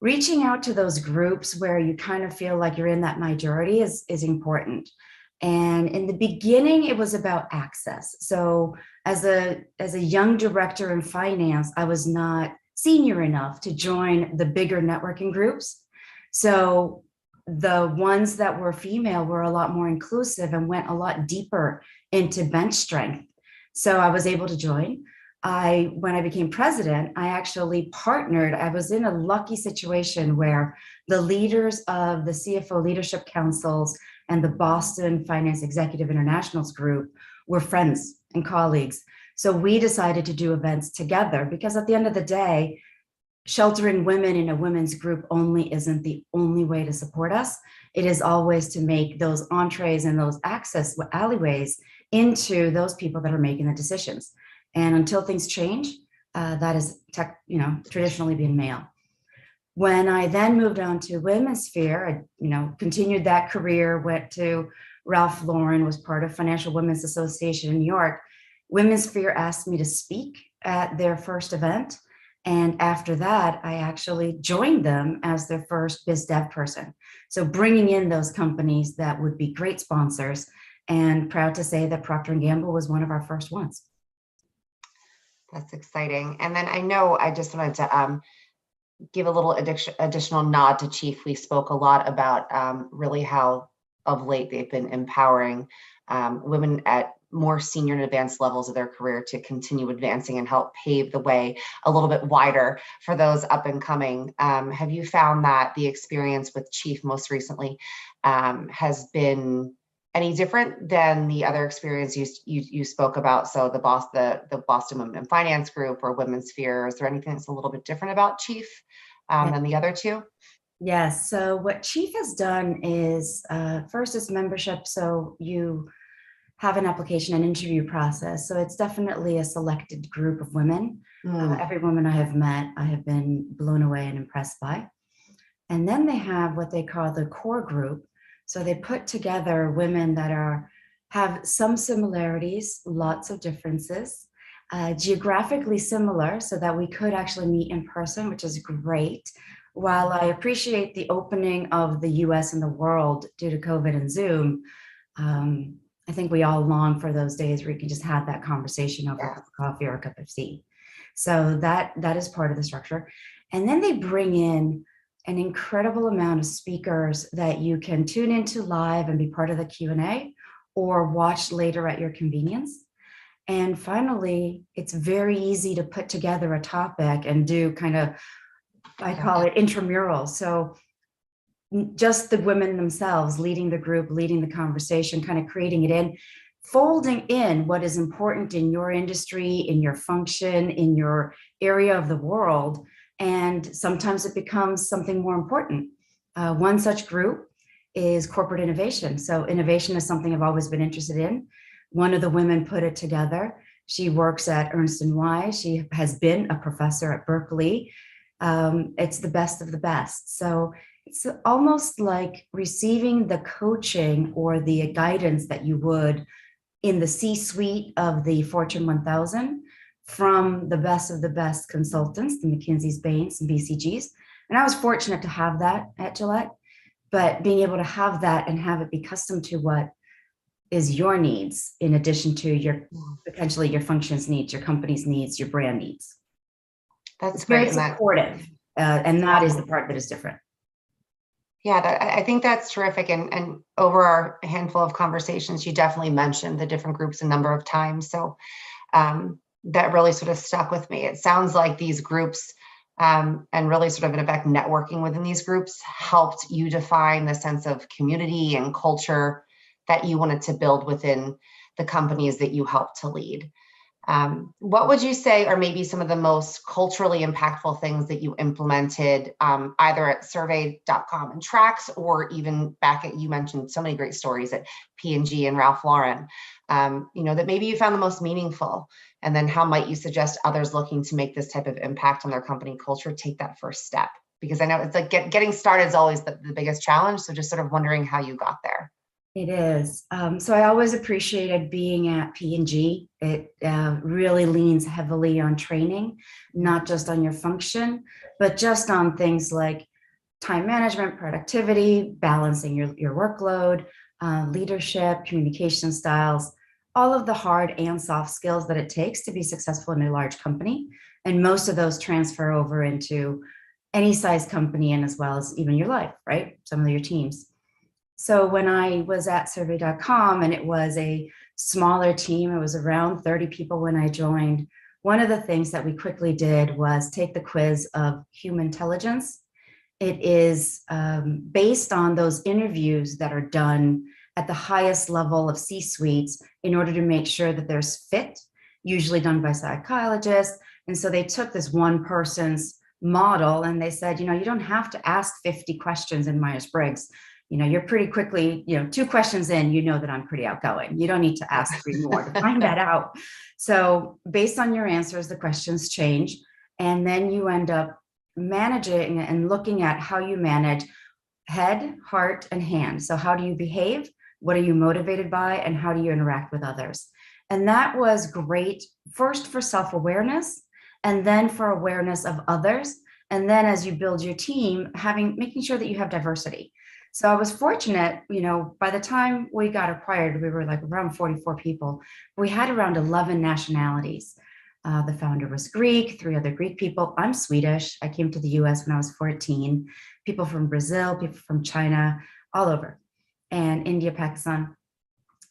reaching out to those groups where you kind of feel like you're in that majority is important. And in the beginning, it was about access. So as a young director in finance, I was not senior enough to join the bigger networking groups. So the ones that were female were a lot more inclusive and went a lot deeper into bench strength. So I was able to join. When I became president, I actually partnered. I was in a lucky situation where the leaders of the CFO leadership councils and the Boston Finance Executive Internationals group were friends and colleagues. So we decided to do events together because at the end of the day, sheltering women in a women's group only isn't the only way to support us. It is always to make those entrees and those access alleyways into those people that are making the decisions. And until things change, that is traditionally been male. When I then moved on to Women's Sphere, I continued that career, went to Ralph Lauren, was part of Financial Women's Association in New York. Women's Sphere asked me to speak at their first event. And after that, I actually joined them as their first biz dev person. So bringing in those companies that would be great sponsors, and proud to say that Procter & Gamble was one of our first ones. That's exciting. And then I just wanted to give a little additional nod to Chief. We spoke a lot about really how of late they've been empowering women at more senior and advanced levels of their career to continue advancing and help pave the way a little bit wider for those up and coming. Have you found that the experience with Chief most recently has been any different than the other experience you spoke about? So the Boston Women in Finance group or Women's Sphere, is there anything that's a little bit different about Chief than the other two? Yes. So what Chief has done is first is membership. So you have an application and interview process. So it's definitely a selected group of women. Every woman I have met, I have been blown away and impressed by. And then they have what they call the core group. So they put together women that have some similarities, lots of differences, geographically similar so that we could actually meet in person, which is great. While I appreciate the opening of the US and the world due to COVID and Zoom, I think we all long for those days where you can just have that conversation over a cup of coffee or a cup of tea. So that is part of the structure. And then they bring in an incredible amount of speakers that you can tune into live and be part of the Q&A or watch later at your convenience. And finally, it's very easy to put together a topic and do kind of, I call it intramural. So just the women themselves leading the group, leading the conversation, kind of creating it in, folding in what is important in your industry, in your function, in your area of the world. And sometimes it becomes something more important. One such group is corporate innovation. So innovation is something I've always been interested in. One of the women put it together. She works at Ernst & Young. She has been a professor at Berkeley. It's the best of the best. So it's almost like receiving the coaching or the guidance that you would in the C-suite of the Fortune 1000 from the best of the best consultants, the McKinsey's, Bains, and BCGs. And I was fortunate to have that at Gillette, but being able to have that and have it be custom to what is your needs in addition to your potentially your function's needs, your company's needs, your brand needs. That's it's great. very supportive, and that is the part that is different. Yeah, I think that's terrific. And over our handful of conversations, you definitely mentioned the different groups a number of times. So that really sort of stuck with me. It sounds like these groups and really sort of in effect networking within these groups helped you define the sense of community and culture that you wanted to build within the companies that you helped to lead. What would you say are maybe some of the most culturally impactful things that you implemented either at survey.com and Trax, or even back at, you mentioned so many great stories at P&G and Ralph Lauren, that maybe you found the most meaningful? And then how might you suggest others looking to make this type of impact on their company culture take that first step? Because I know it's like getting started is always the biggest challenge. So just sort of wondering how you got there. It is. So I always appreciated being at P&G. It really leans heavily on training, not just on your function, but just on things like time management, productivity, balancing your workload, leadership, communication styles, all of the hard and soft skills that it takes to be successful in a large company. And most of those transfer over into any size company, and as well as even your life, right? Some of your teams. So when I was at survey.com and it was a smaller team, it was around 30 people when I joined, one of the things that we quickly did was take the quiz of human intelligence. It is based on those interviews that are done at the highest level of C-suites in order to make sure that there's fit, usually done by psychologists. And so they took this one person's model and they said, you don't have to ask 50 questions in Myers-Briggs. You're pretty quickly, 2 questions in, that I'm pretty outgoing. You don't need to ask 3 more to find that out. So based on your answers, the questions change. And then you end up managing and looking at how you manage head, heart, and hand. So how do you behave? What are you motivated by? And how do you interact with others? And that was great, first for self-awareness, and then for awareness of others. And then as you build your team, making sure that you have diversity. So I was fortunate, by the time we got acquired, we were like around 44 people. We had around 11 nationalities. The founder was Greek, 3 other Greek people. I'm Swedish. I came to the US when I was 14. People from Brazil, people from China, all over, and India, Pakistan.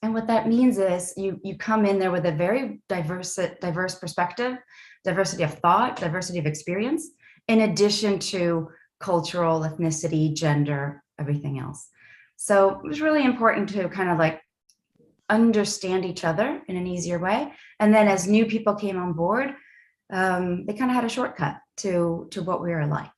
And what that means is you come in there with a very diverse perspective, diversity of thought, diversity of experience, in addition to cultural, ethnicity, gender, everything else. So it was really important to kind of like understand each other in an easier way. And then as new people came on board, they kind of had a shortcut to what we were like,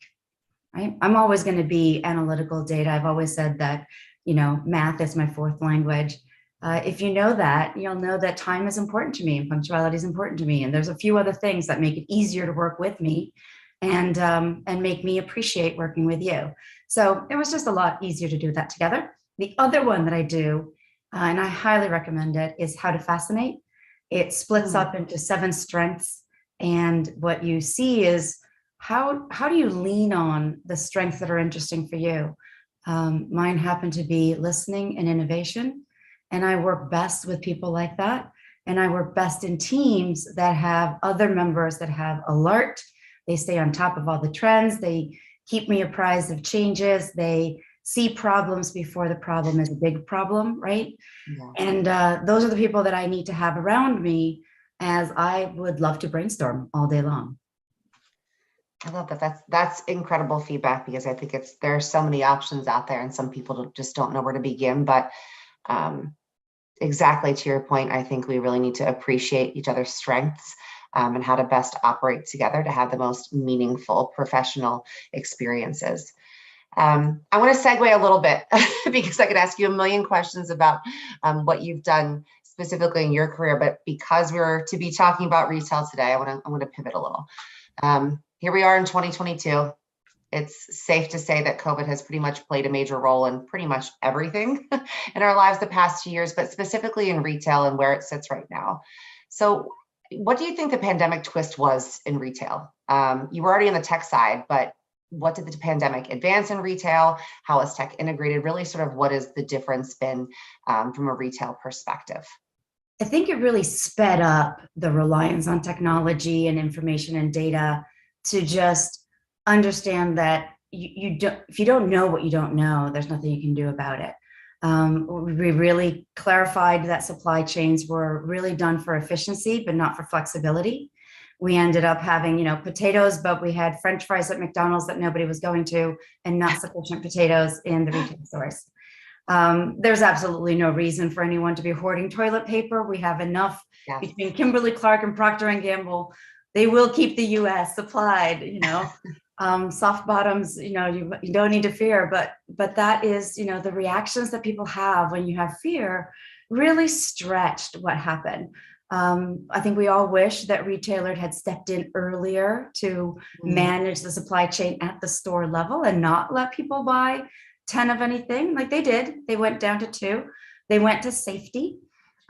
right? I'm always going to be analytical data. I've always said that, math is my 4th language. If you know that, you'll know that time is important to me and punctuality is important to me. And there's a few other things that make it easier to work with me and make me appreciate working with you. So it was just a lot easier to do that together. The other one that I do, and I highly recommend it, is How to Fascinate. It splits up into 7 strengths. And what you see is how do you lean on the strengths that are interesting for you? Mine happen to be listening and innovation. And I work best with people like that. And I work best in teams that have other members that have alert. They stay on top of all the trends. They keep me apprised of changes. They see problems before the problem is a big problem, right? Yeah. And those are the people that I need to have around me, as I would love to brainstorm all day long. I love that. That's incredible feedback, because I think there are so many options out there and some people just don't know where to begin. But exactly to your point, I think we really need to appreciate each other's strengths and how to best operate together to have the most meaningful professional experiences. I want to segue a little bit because I could ask you a million questions about what you've done specifically in your career, but because we're to be talking about retail today, I want to pivot a little. Here we are in 2022. It's safe to say that COVID has pretty much played a major role in pretty much everything in our lives the past 2 years, but specifically in retail and where it sits right now. So what do you think the pandemic twist was in retail? You were already on the tech side, but what did the pandemic advance in retail? How is tech integrated? Really sort of what has the difference been from a retail perspective? I think it really sped up the reliance on technology and information and data to just understand that you don't, if you don't know what you don't know, there's nothing you can do about it. We really clarified that supply chains were really done for efficiency, but not for flexibility. We ended up having, potatoes, but we had French fries at McDonald's that nobody was going to, and not sufficient potatoes in the retail stores. There's absolutely no reason for anyone to be hoarding toilet paper. We have enough between Kimberly-Clark and Procter & Gamble. They will keep the U.S. supplied, soft bottoms, you don't need to fear, but that is, the reactions that people have when you have fear really stretched what happened. I think we all wish that retailers had stepped in earlier to manage the supply chain at the store level and not let people buy 10 of anything like they did. They went down to 2. They went to safety.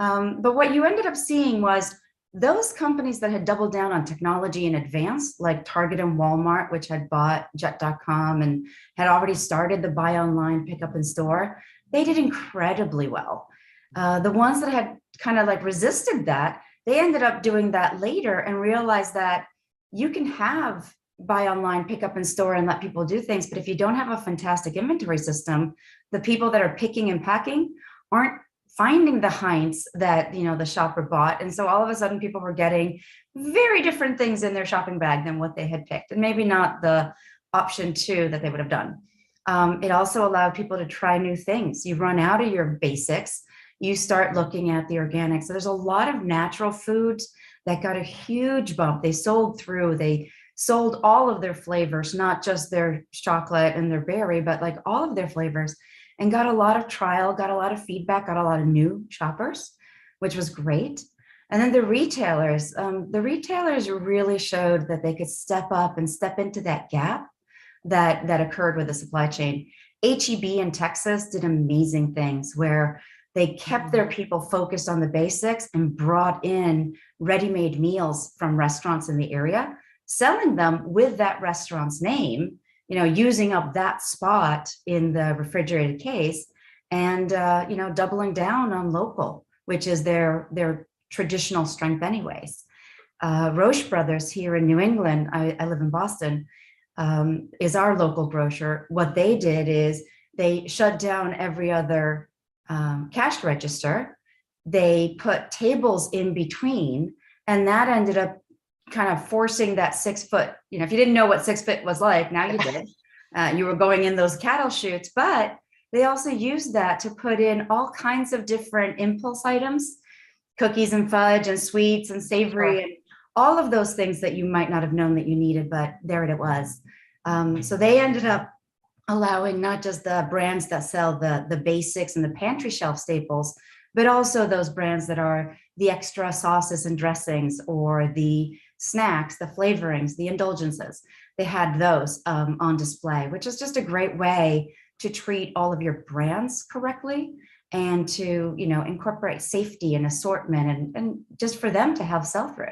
But what you ended up seeing was those companies that had doubled down on technology in advance, like Target and Walmart, which had bought Jet.com and had already started the buy online, pick up in store, they did incredibly well. The ones that had kind of like resisted that, they ended up doing that later and realized that you can have buy online, pick up in store and let people do things. But if you don't have a fantastic inventory system, the people that are picking and packing aren't finding the hints that, the shopper bought. And so all of a sudden people were getting very different things in their shopping bag than what they had picked, and maybe not the option 2 that they would have done. It also allowed people to try new things. You run out of your basics, you start looking at the organics. So there's a lot of natural foods that got a huge bump. They sold all of their flavors, not just their chocolate and their berry, but like all of their flavors, and got a lot of trial, got a lot of feedback, got a lot of new shoppers, which was great. And then the retailers really showed that they could step up and step into that gap that occurred with the supply chain. H-E-B in Texas did amazing things where they kept their people focused on the basics and brought in ready-made meals from restaurants in the area, selling them with that restaurant's name, using up that spot in the refrigerated case, and doubling down on local, which is their traditional strength anyways. Roche Brothers here in New England, I live in Boston, is our local grocer. What they did is they shut down every other cash register. They put tables in between, and that ended up kind of forcing that 6 foot, if you didn't know what 6 foot was like, now you did. You were going in those cattle chutes, but they also used that to put in all kinds of different impulse items, cookies and fudge and sweets and savory, and all of those things that you might not have known that you needed, but there it was. So they ended up allowing not just the brands that sell the basics and the pantry shelf staples, but also those brands that are the extra sauces and dressings, or the snacks, the flavorings, the indulgences. They had those on display, which is just a great way to treat all of your brands correctly and to, incorporate safety and assortment and just for them to have sell-through.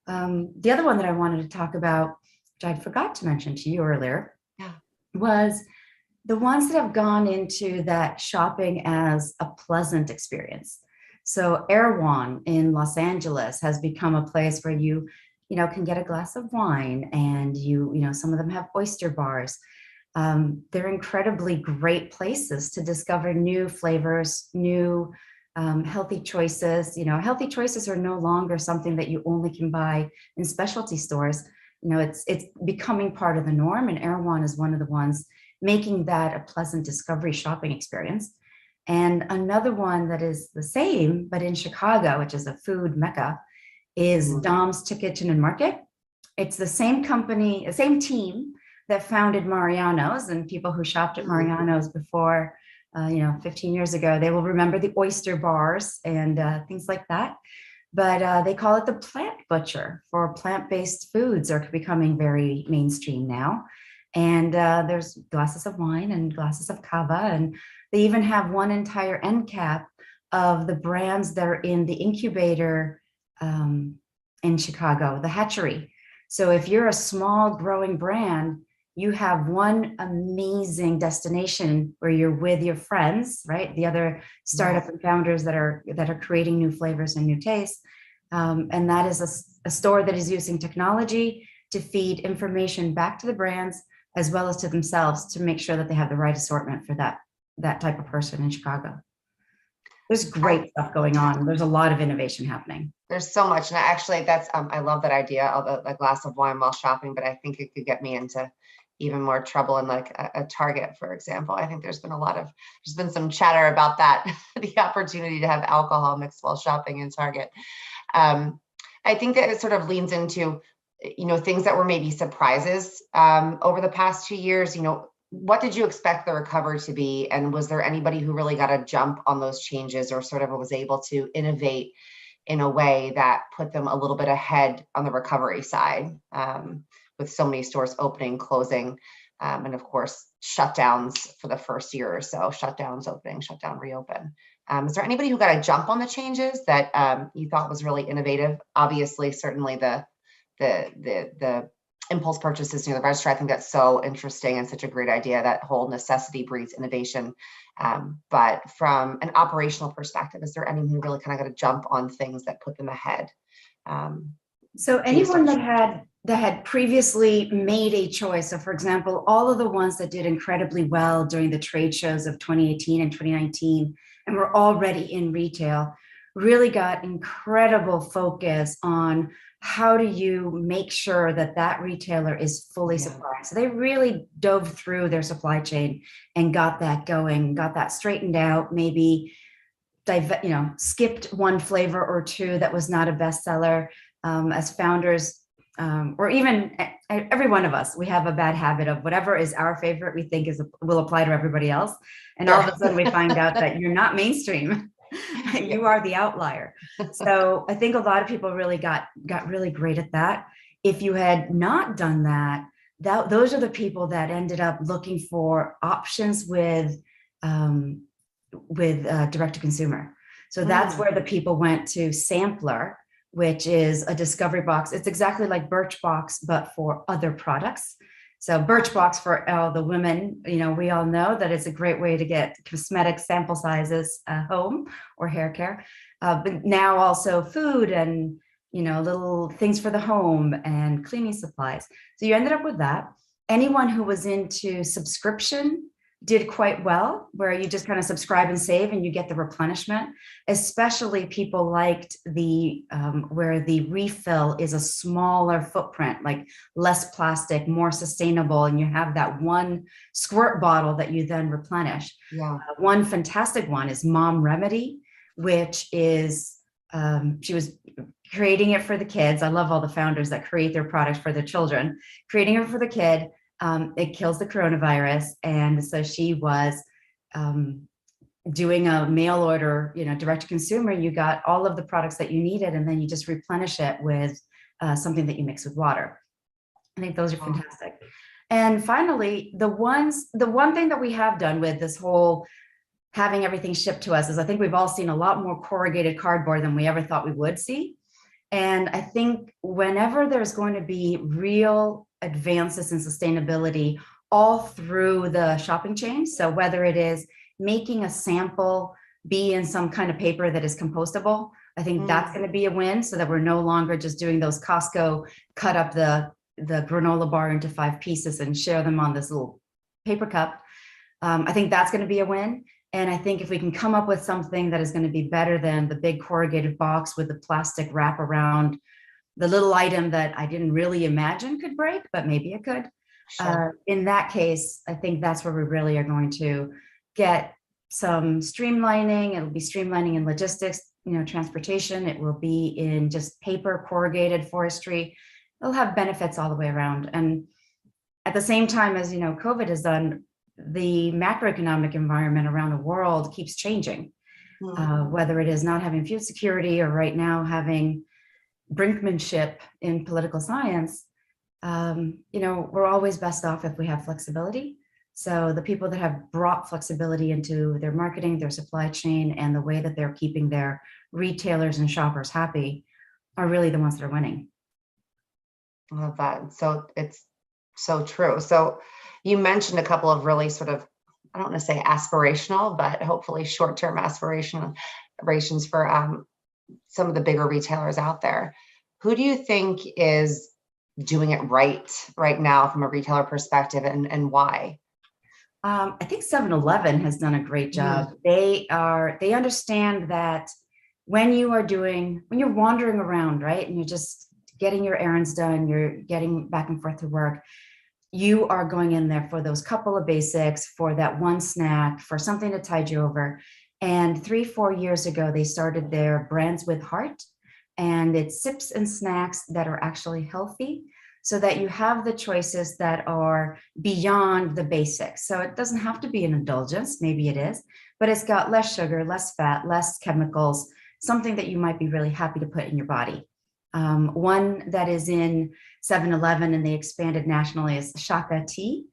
The other one that I wanted to talk about, which I forgot to mention to you earlier, was the ones that have gone into that shopping as a pleasant experience. So Erewhon in Los Angeles has become a place where you can get a glass of wine, and some of them have oyster bars. They're incredibly great places to discover new flavors, new healthy choices. Healthy choices are no longer something that you only can buy in specialty stores. It's becoming part of the norm, and Erewhon is one of the ones making that a pleasant discovery shopping experience. And another one that is the same, but in Chicago, which is a food mecca, is Dom's to Kitchen and Market. It's the same company, the same team that founded Mariano's, and people who shopped at Mariano's before, 15 years ago, they will remember the oyster bars and things like that. But they call it the Plant Butcher for plant-based foods are becoming very mainstream now. And there's glasses of wine and glasses of cava, and they even have one entire end cap of the brands that are in the incubator in Chicago, the hatchery. So if you're a small growing brand, you have one amazing destination where you're with your friends, right? The other startup and founders that are creating new flavors and new tastes. And that is a store that is using technology to feed information back to the brands as well as to themselves to make sure that they have the right assortment for that type of person in Chicago. There's great stuff going on. There's a lot of innovation happening. There's so much. And actually that's, I love that idea of a glass of wine while shopping, but I think it could get me into even more trouble in like a Target, for example. I think there's been some chatter about that, the opportunity to have alcohol mixed while shopping in Target. I think that it sort of leans into, things that were maybe surprises over the past 2 years. What did you expect the recovery to be? And was there anybody who really got a jump on those changes or sort of was able to innovate in a way that put them a little bit ahead on the recovery side, with so many stores opening, closing, and of course, shutdowns for the first year or so, shutdowns, opening, shutdown, reopen. Is there anybody who got a jump on the changes that you thought was really innovative? Obviously, certainly the impulse purchases near the register. I think that's so interesting and such a great idea. That whole necessity breeds innovation. But from an operational perspective, is there anyone who really kind of got a jump on things that put them ahead? So anyone that had previously made a choice. So for example, all of the ones that did incredibly well during the trade shows of 2018 and 2019, and were already in retail, really got incredible focus on how do you make sure that retailer is fully supplied. So they really dove through their supply chain and got that going, got that straightened out, maybe skipped one flavor or two that was not a bestseller. As founders, or even every one of us, we have a bad habit of whatever is our favorite, we think will apply to everybody else. And all of a sudden we find out that you're not mainstream. You are the outlier. So I think a lot of people really got really great at that. If you had not done that, those are the people that ended up looking for options with direct to consumer. So that's where the people went to Sampler, which is a discovery box. It's exactly like Birchbox, but for other products. So Birchbox for all the women, we all know that it's a great way to get cosmetic sample sizes home or hair care, but now also food and, little things for the home and cleaning supplies. So you ended up with that. Anyone who was into subscription did quite well, where you just kind of subscribe and save and you get the replenishment. Especially people liked where the refill is a smaller footprint, like less plastic, more sustainable, and you have that one squirt bottle that you then replenish. One fantastic one is Mom Remedy, which is she was creating it for the kids. I love all the founders that create their products for their children, creating it for the kid. It kills the coronavirus. And so she was doing a mail order, direct to consumer. You got all of the products that you needed, and then you just replenish it with something that you mix with water. I think those are fantastic. And finally, the one thing that we have done with this whole having everything shipped to us is I think we've all seen a lot more corrugated cardboard than we ever thought we would see. And I think whenever there's going to be real advances in sustainability all through the shopping chain, so whether it is making a sample be in some kind of paper that is compostable, I think that's going to be a win, so that we're no longer just doing those Costco cut up the granola bar into 5 pieces and share them on this little paper cup. I think that's going to be a win. And I think if we can come up with something that is going to be better than the big corrugated box with the plastic wrap around the little item that I didn't really imagine could break, but maybe it could. Sure. In that case, I think that's where we really are going to get some streamlining. It'll be streamlining in logistics, transportation. It will be in just paper, corrugated, forestry. It'll have benefits all the way around. And at the same time as, COVID has done, the macroeconomic environment around the world keeps changing, whether it is not having food security or right now having brinkmanship in political science. We're always best off if we have flexibility. So the people that have brought flexibility into their marketing, their supply chain, and the way that they're keeping their retailers and shoppers happy are really the ones that are winning. I love that. So it's so true. So you mentioned a couple of really sort of, I don't want to say aspirational, but hopefully short-term aspirations for some of the bigger retailers out there. Who do you think is doing it right now from a retailer perspective, and why? I think 7-Eleven has done a great job. They understand that when you're wandering around, right, and you're just getting your errands done, you're getting back and forth to work, you are going in there for those couple of basics, for that one snack, for something to tide you over. And 3-4 years ago, they started their Brands with Heart, and it's sips and snacks that are actually healthy, so that you have the choices that are beyond the basics. So it doesn't have to be an indulgence, maybe it is, but it's got less sugar, less fat, less chemicals, something that you might be really happy to put in your body. One that is in 7-Eleven and they expanded nationally is Shaka Tea.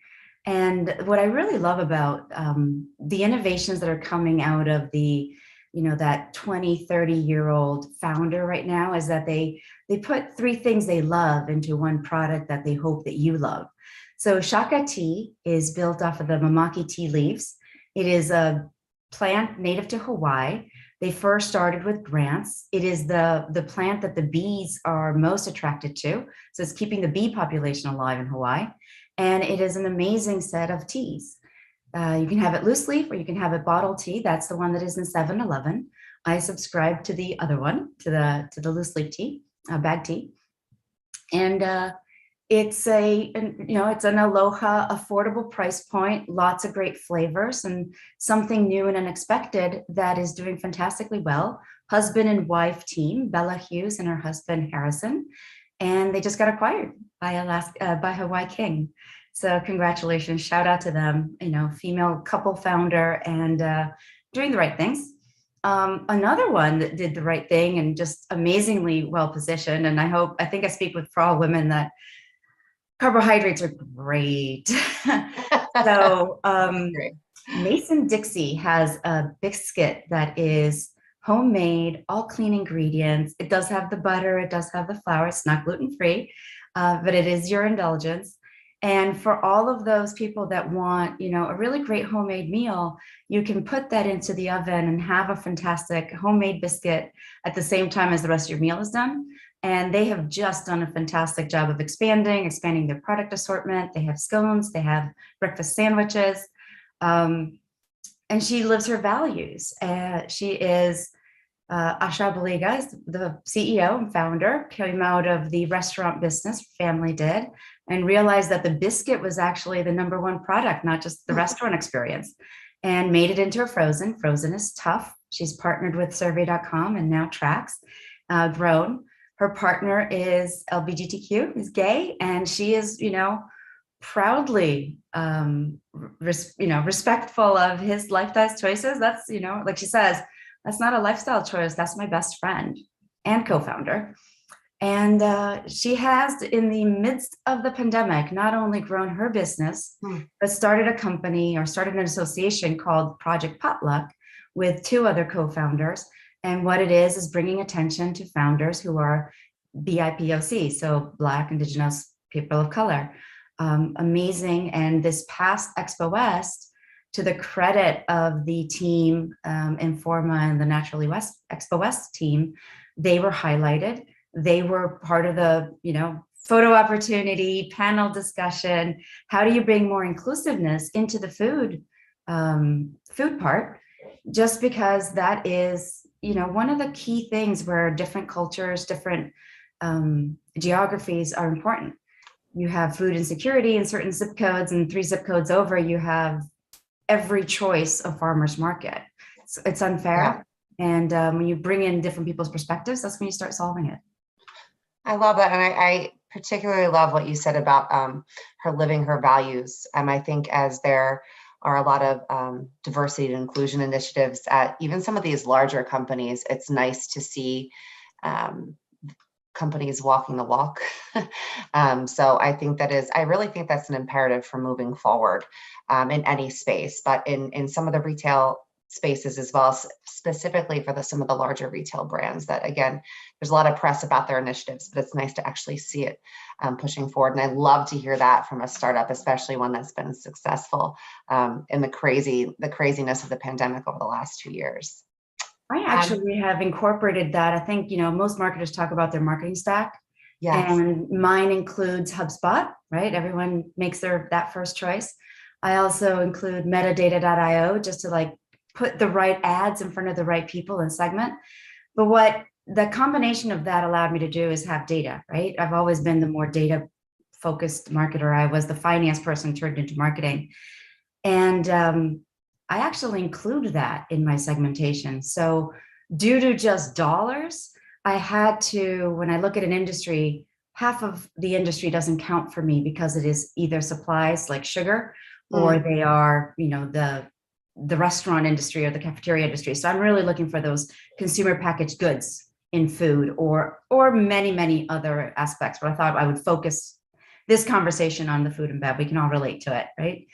And what I really love about the innovations that are coming out of the, that 20, 30-year-old founder right now is that they put 3 things they love into one product that they hope that you love. So Shaka Tea is built off of the mamaki tea leaves. It is a plant native to Hawaii. They first started with grants. It is the plant that the bees are most attracted to. So it's keeping the bee population alive in Hawaii. And it is an amazing set of teas. You can have it loose leaf or you can have it bottled tea. That's the one that is in 7-Eleven. I subscribe to the other one, to the loose leaf tea, bag tea. And it's an aloha, affordable price point, lots of great flavors, and something new and unexpected that is doing fantastically well. Husband and wife team, Bella Hughes and her husband Harrison, and they just got acquired by Hawaii King. So congratulations, shout out to them. Female couple founder and doing the right things. Another one that did the right thing and just amazingly well positioned, and I think I speak for all women that carbohydrates are great. So Mason-Dixie has a biscuit that is homemade, all clean ingredients. It does have the butter, it does have the flour. It's not gluten-free, but it is your indulgence. And for all of those people that want, a really great homemade meal, you can put that into the oven and have a fantastic homemade biscuit at the same time as the rest of your meal is done. And they have just done a fantastic job of expanding their product assortment. They have scones, they have breakfast sandwiches, and she lives her values. She is Asha Baliga, the CEO and founder, came out of the restaurant business, family did, and realized that the biscuit was actually the #1 product, not just the restaurant experience, and made it into a frozen. Frozen is tough. She's partnered with survey.com and now tracks, grown. Her partner is LGBTQ, is gay, and she is, proudly, respectful of his lifestyle choices. That's, like she says, that's not a lifestyle choice. That's my best friend and co-founder. And she has, in the midst of the pandemic, not only grown her business, but started a company or started an association called Project Potluck with 2 other co-founders. And what it is bringing attention to founders who are BIPOC, so Black, Indigenous, people of color. Amazing. And this past Expo West, to the credit of the team, Informa and the Naturally West Expo West team, they were highlighted. They were part of the, photo opportunity, panel discussion. How do you bring more inclusiveness into the food part? Just because that is, one of the key things where different cultures, different geographies are important. You have food insecurity in certain zip codes, and 3 zip codes over, you have every choice of farmers market. It's unfair. Yeah. And when you bring in different people's perspectives, that's when you start solving it. I love that. And I particularly love what you said about her living her values. I think as there are a lot of diversity and inclusion initiatives at even some of these larger companies, it's nice to see companies walking the walk. So I think I really think that's an imperative for moving forward in any space, but in some of the retail spaces as well, specifically for some of the larger retail brands that, again, there's a lot of press about their initiatives, but it's nice to actually see it pushing forward. And I love to hear that from a startup, especially one that's been successful in the craziness of the pandemic over the last 2 years. I actually have incorporated that. I think, most marketers talk about their marketing stack. Yes. And mine includes HubSpot, right? Everyone makes that first choice. I also include metadata.io just to put the right ads in front of the right people and segment. But what the combination of that allowed me to do is have data, right? I've always been the more data focused marketer. I was the finance person turned into marketing. And I actually include that in my segmentation. So due to just dollars, I had to, when I look at an industry, half of the industry doesn't count for me because it is either supplies like sugar, or they are, the restaurant industry or the cafeteria industry. So I'm really looking for those consumer packaged goods in food or many, many other aspects. But I thought I would focus this conversation on the food and bev. We can all relate to it, right?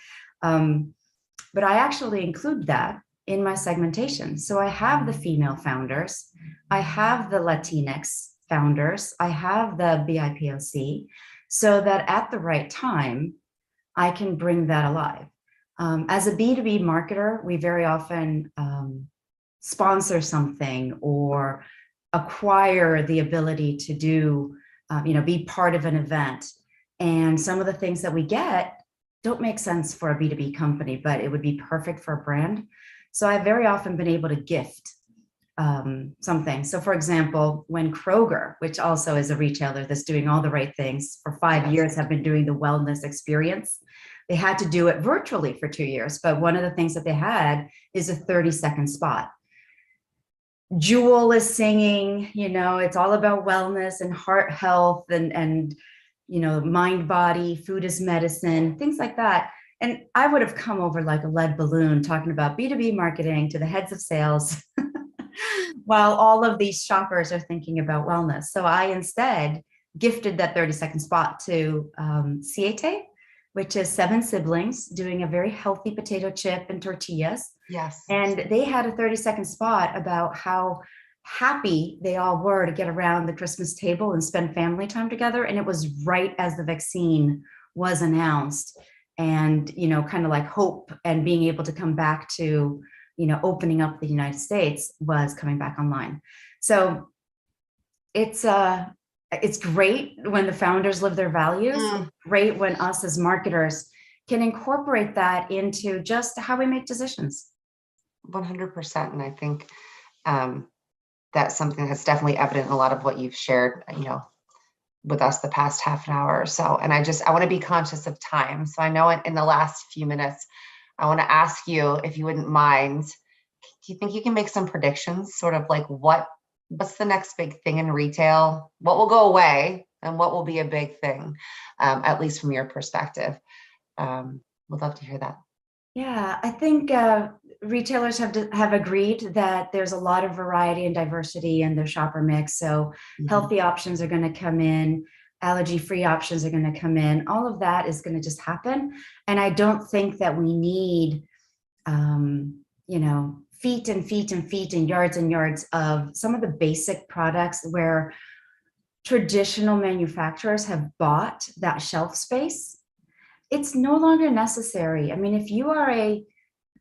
But I actually include that in my segmentation. So I have the female founders, I have the Latinx founders, I have the BIPOC, so that at the right time, I can bring that alive. As a B2B marketer, we very often sponsor something or acquire the ability to do, be part of an event. And some of the things that we get don't make sense for a B2B company, but it would be perfect for a brand. So I've very often been able to gift something. So for example, when Kroger, which also is a retailer that's doing all the right things for 5 years, have been doing the wellness experience, they had to do it virtually for 2 years. But one of the things that they had is a 30-second spot. Jewel is singing, it's all about wellness and heart health and mind, body, food is medicine, things like that. And I would have come over like a lead balloon talking about B2B marketing to the heads of sales while all of these shoppers are thinking about wellness. So I instead gifted that 30-second spot to Siete, which is 7 siblings doing a very healthy potato chip and tortillas. Yes. And they had a 30-second spot about how happy they all were to get around the Christmas table and spend family time together. And it was right as the vaccine was announced, and, kind of like hope and being able to come back to, opening up the United States was coming back online. So it's great when the founders live their values. It's great when us as marketers can incorporate that into just how we make decisions. 100%. And I think that's something that's definitely evident in a lot of what you've shared, with us the past half an hour or so. And I want to be conscious of time. So I know in the last few minutes, I want to ask you, if you wouldn't mind, do you think you can make some predictions, sort of like what's the next big thing in retail? What will go away and what will be a big thing, at least from your perspective? Would love to hear that. Yeah, I think retailers have agreed that there's a lot of variety and diversity in their shopper mix. So healthy options are going to come in, allergy-free options are going to come in. All of that is going to just happen. And I don't think that we need, feet and feet and feet and yards of some of the basic products where traditional manufacturers have bought that shelf space. It's no longer necessary. I mean, if you are a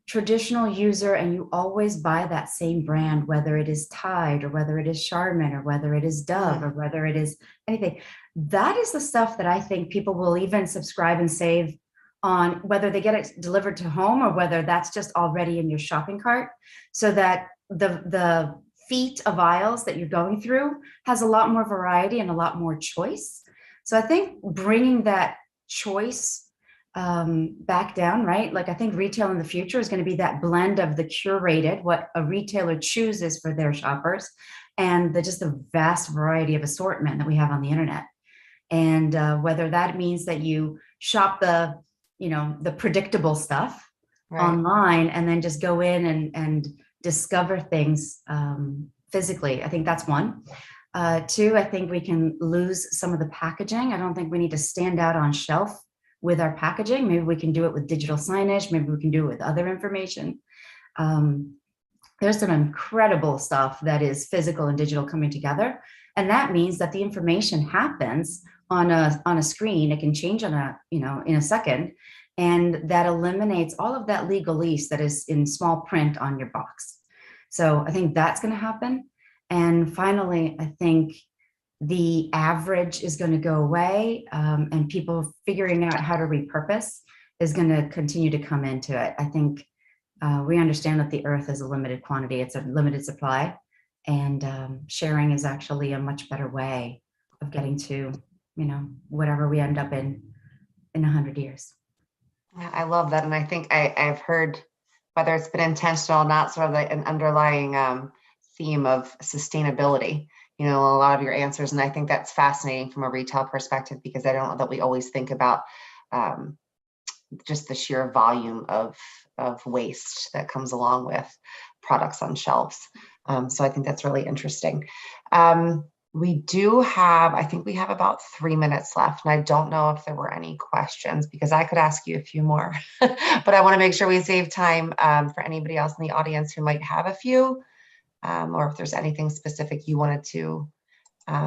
traditional user and you always buy that same brand, whether it is Tide or whether it is Charmin or whether it is Dove or whether it is anything, that is the stuff that I think people will even subscribe and save on, whether they get it delivered to home or whether that's just already in your shopping cart, so that the feet of aisles that you're going through has a lot more variety and a lot more choice. So I think bringing that choice back down, right? Like I think retail in the future is going to be that blend of the curated, what a retailer chooses for their shoppers, and just the vast variety of assortment that we have on the internet. And whether that means that you shop the predictable stuff online and then just go in and discover things physically. I think that's one. Two, I think we can lose some of the packaging. I don't think we need to stand out on shelf with our packaging. Maybe we can do it with digital signage. Maybe we can do it with other information. There's some incredible stuff that is physical and digital coming together. And that means that the information happens on a screen. It can change in a second. And that eliminates all of that legalese that is in small print on your box. So I think that's going to happen. And finally, I think the average is going to go away, and people figuring out how to repurpose is going to continue to come into it. I think we understand that the earth is a limited quantity. It's a limited supply, and sharing is actually a much better way of getting to, whatever we end up in 100 years. I love that. And I think I've heard, whether it's been intentional or not, sort of like an underlying theme of sustainability, a lot of your answers. And I think that's fascinating from a retail perspective, because I don't know that we always think about just the sheer volume of waste that comes along with products on shelves. So I think that's really interesting. We have about 3 minutes left, and I don't know if there were any questions, because I could ask you a few more, but I want to make sure we save time for anybody else in the audience who might have a few, or if there's anything specific you wanted to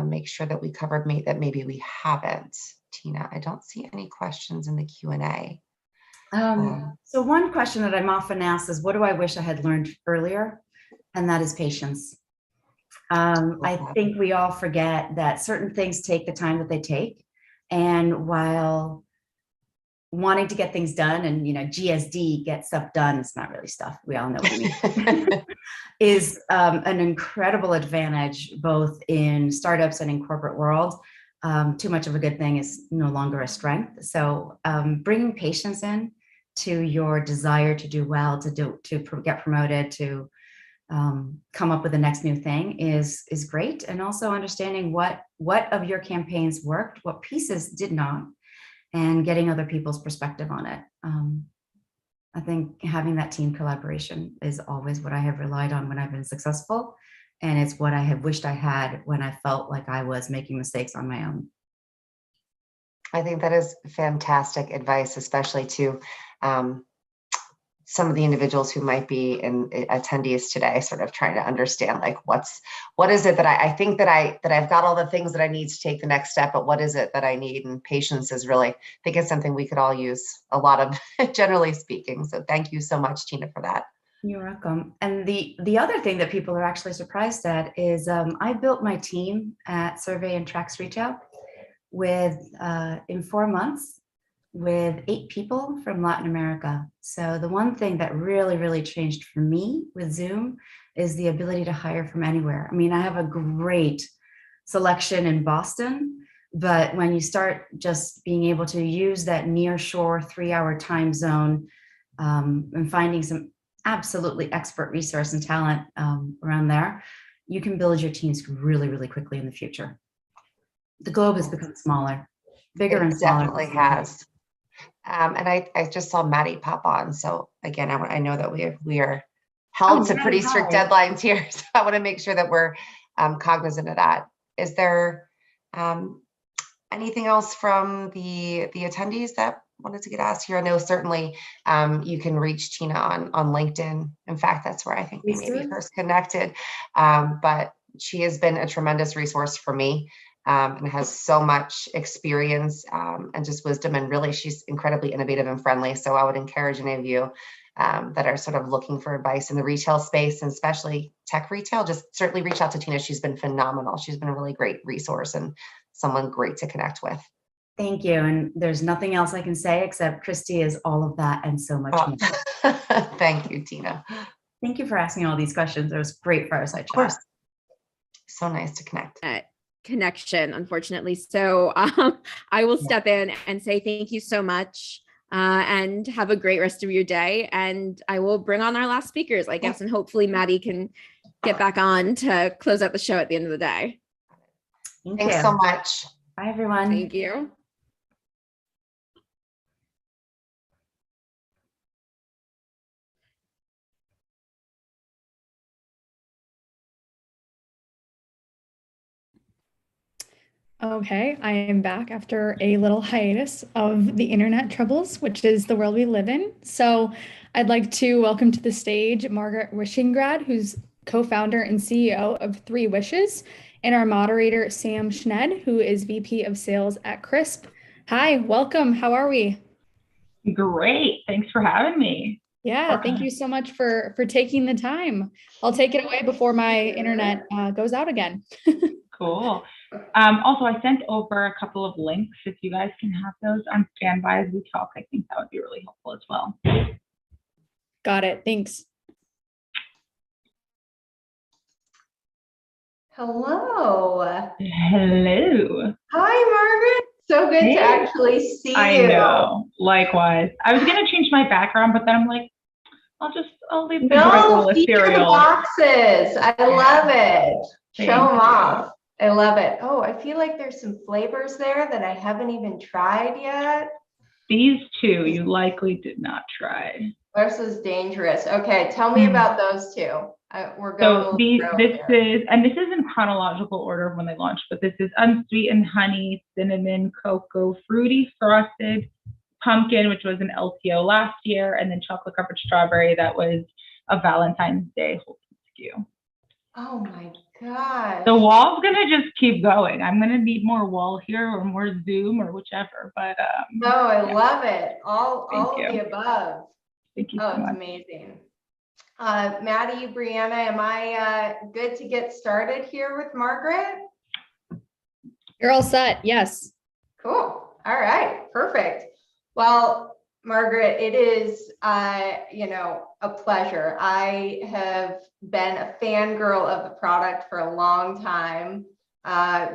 make sure that we covered, that maybe we haven't. Tina, I don't see any questions in the Q&A. So one question that I'm often asked is, what do I wish I had learned earlier? And that is patience. I think we all forget that certain things take the time that they take. And while wanting to get things done and, GSD, get stuff done, it's not really stuff. We all know what we mean. Is an incredible advantage, both in startups and in corporate world. Too much of a good thing is no longer a strength. So bringing patience in to your desire to do well, to get promoted, to come up with the next new thing is great. And also understanding what of your campaigns worked, what pieces did not, and getting other people's perspective on it. I think having that team collaboration is always what I have relied on when I've been successful. And it's what I have wished I had when I felt like I was making mistakes on my own. I think that is fantastic advice, especially to some of the individuals who might be in attendees today, sort of trying to understand, like, what is it that I think that I've got all the things that I need to take the next step, but what is it that I need? And patience is really, I think it's something we could all use a lot of, generally speaking. So thank you so much, Tina, for that. You're welcome. And the other thing that people are actually surprised at is I built my team at Survey and Tracks Retail in 4 months with 8 people from Latin America. So the one thing that really, really changed for me with Zoom is the ability to hire from anywhere. I mean, I have a great selection in Boston, but when you start just being able to use that near shore 3-hour time zone and finding some absolutely expert resource and talent around there, you can build your teams really, really quickly in the future. The globe has become smaller, bigger and smaller. Definitely has. And I just saw Maddie pop on. So again, I know that we are held to pretty strict deadlines here. So I want to make sure that we're cognizant of that. Is there anything else from the attendees that wanted to get asked here? I know certainly you can reach Tina on LinkedIn. In fact, that's where I think we maybe first connected. But she has been a tremendous resource for me. And has so much experience and just wisdom, and really she's incredibly innovative and friendly. So I would encourage any of you that are sort of looking for advice in the retail space, and especially tech retail, just certainly reach out to Tina. She's been phenomenal. She's been a really great resource and someone great to connect with. Thank you. And there's nothing else I can say except Christy is all of that and so much more. Thank you, Tina. Thank you for asking all these questions. It was great fireside chat. Of course. So nice to connect. Connection, unfortunately. So I will step in and say thank you so much and have a great rest of your day. And I will bring on our last speakers, I guess, and hopefully Maddie can get back on to close out the show at the end of the day. Thanks so much. Bye, everyone. Thank you. Okay, I am back after a little hiatus of the internet troubles, which is the world we live in. So I'd like to welcome to the stage Margaret Wishingrad, who's co-founder and CEO of 3 Wishes, and our moderator, Sam Schned, who is VP of Sales at Crisp. Hi, welcome. How are we? Great. Thanks for having me. Yeah, thank you so much for taking the time. I'll take it away before my internet goes out again. Cool. Also, I sent over a couple of links. If you guys can have those on standby as we talk, I think that would be really helpful as well. Got it. Thanks. Hello. Hello. Hi, Margaret. So good to actually see you. I know. Likewise. I was going to change my background, but then I'm like, I'll leave the bowl of cereal. The boxes. I love it. Show them off. I love it. Oh, I feel like there's some flavors there that I haven't even tried yet. These 2 you likely did not try. This is dangerous. Okay, tell me about those 2. We're going. So this is in chronological order of when they launched, but this is unsweetened honey, cinnamon, cocoa, fruity frosted pumpkin, which was an LTO last year, and then chocolate covered strawberry that was a Valentine's Day Whole Foods SKU. Oh my gosh. The wall's gonna just keep going. I'm gonna need more wall here or more Zoom or whichever, but no, I love it. All of the above. Thank you so much. It's amazing. Maddie, Brianna, am I good to get started here with Margaret? You're all set. Yes. Cool. All right. Perfect. Well, Margaret, it is, a pleasure. I have been a fangirl of the product for a long time,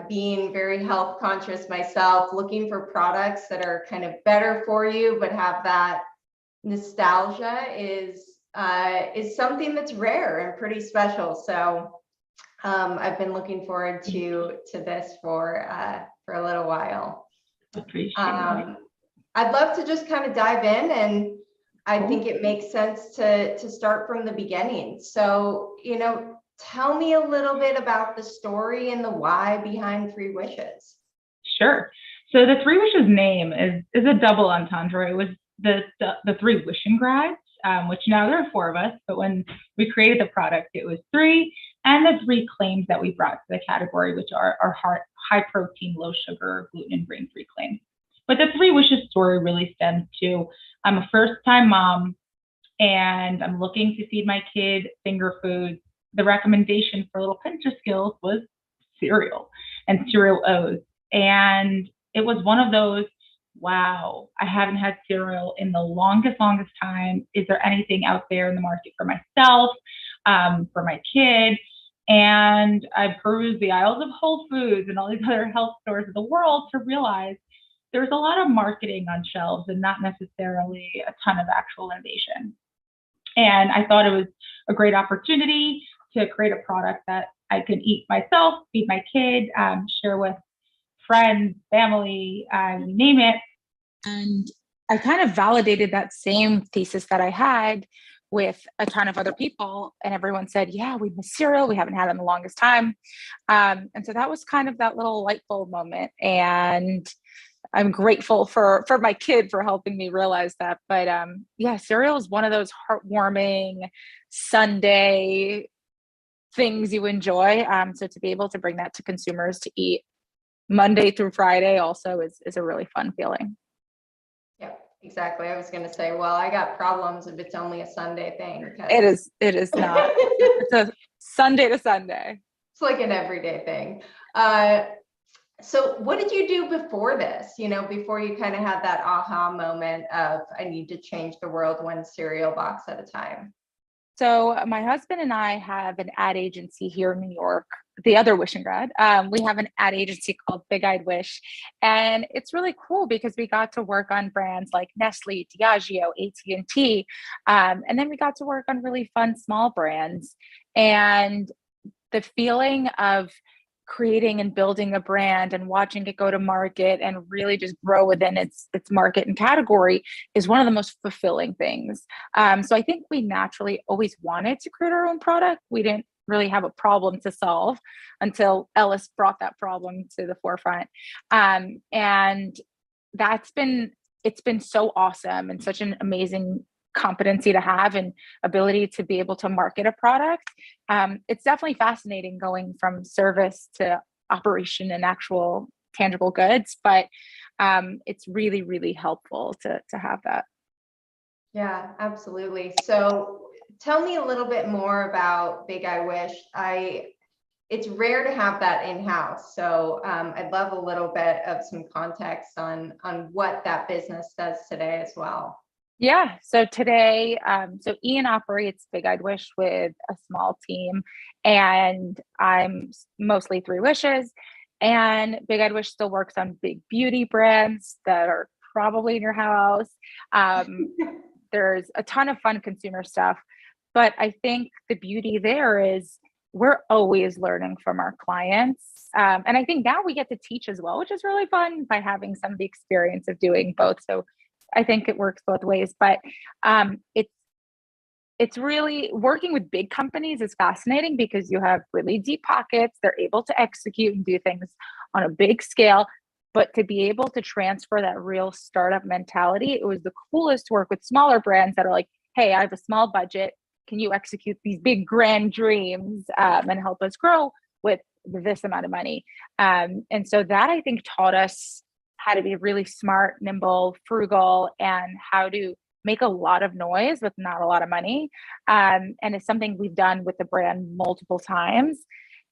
being very health conscious myself, looking for products that are kind of better for you, but have that nostalgia is something that's rare and pretty special. So I've been looking forward to this for a little while. Appreciate it. I'd love to just kind of dive in, and I think it makes sense to start from the beginning. So, tell me a little bit about the story and the why behind 3 Wishes. Sure. So the 3 Wishes name is a double entendre. It was the 3 Wishingrads, which now there are 4 of us, but when we created the product, it was 3, and the 3 claims that we brought to the category, which are high protein, low sugar, gluten and grain free claims. But the 3 Wishes story really stems to, I'm a first-time mom and I'm looking to feed my kid finger foods. The recommendation for little pinch of skills was cereal and cereal O's. And it was one of those, wow, I haven't had cereal in the longest time. Is there anything out there in the market for myself, for my kid? And I perused the aisles of Whole Foods and all these other health stores of the world to realize there's a lot of marketing on shelves and not necessarily a ton of actual innovation. And I thought it was a great opportunity to create a product that I could eat myself, feed my kid, share with friends, family, you name it. And I kind of validated that same thesis that I had with a ton of other people, and everyone said, yeah, we miss cereal. We haven't had it in the longest time. And so that was kind of that little light bulb moment. And I'm grateful for my kid for helping me realize that. But yeah, cereal is one of those heartwarming Sunday things you enjoy. So to be able to bring that to consumers to eat Monday through Friday also is a really fun feeling. Yeah, exactly. I was going to say, well, I got problems if it's only a Sunday thing. It is not. It's a Sunday to Sunday. It's like an everyday thing. So what did you do before this? Before you kind of had that aha moment of, I need to change the world one cereal box at a time. So my husband and I have an ad agency here in New York, the other Wishing Grad. We have an ad agency called Big Eyed Wish. And it's really cool because we got to work on brands like Nestle, Diageo, AT&T. And then we got to work on really fun small brands. And the feeling of creating and building a brand and watching it go to market and really just grow within its market and category is one of the most fulfilling things. So I think we naturally always wanted to create our own product. We didn't really have a problem to solve until Ellis brought that problem to the forefront. And it's been so awesome and such an amazing competency to have and ability to be able to market a product. It's definitely fascinating going from service to operation and actual tangible goods, but it's really, really helpful to have that. Yeah, absolutely. So tell me a little bit more about Big Eye Wish. It's rare to have that in-house. So I'd love a little bit of some context on what that business does today as well. Yeah. So today, so Ian operates Big Eyed Wish with a small team, and I'm mostly Three Wishes. And Big Eyed Wish still works on big beauty brands that are probably in your house. There's a ton of fun consumer stuff, but I think the beauty there is we're always learning from our clients. And I think now we get to teach as well, which is really fun by having some of the experience of doing both. So I think it works both ways, but it's really working with big companies is fascinating because you have really deep pockets. They're able to execute and do things on a big scale, but to be able to transfer that real startup mentality, it was the coolest to work with smaller brands that are like, hey, I have a small budget. Can you execute these big grand dreams and help us grow with this amount of money? And so that I think taught us how to be really smart, nimble, frugal, and how to make a lot of noise with not a lot of money. And it's something we've done with the brand multiple times.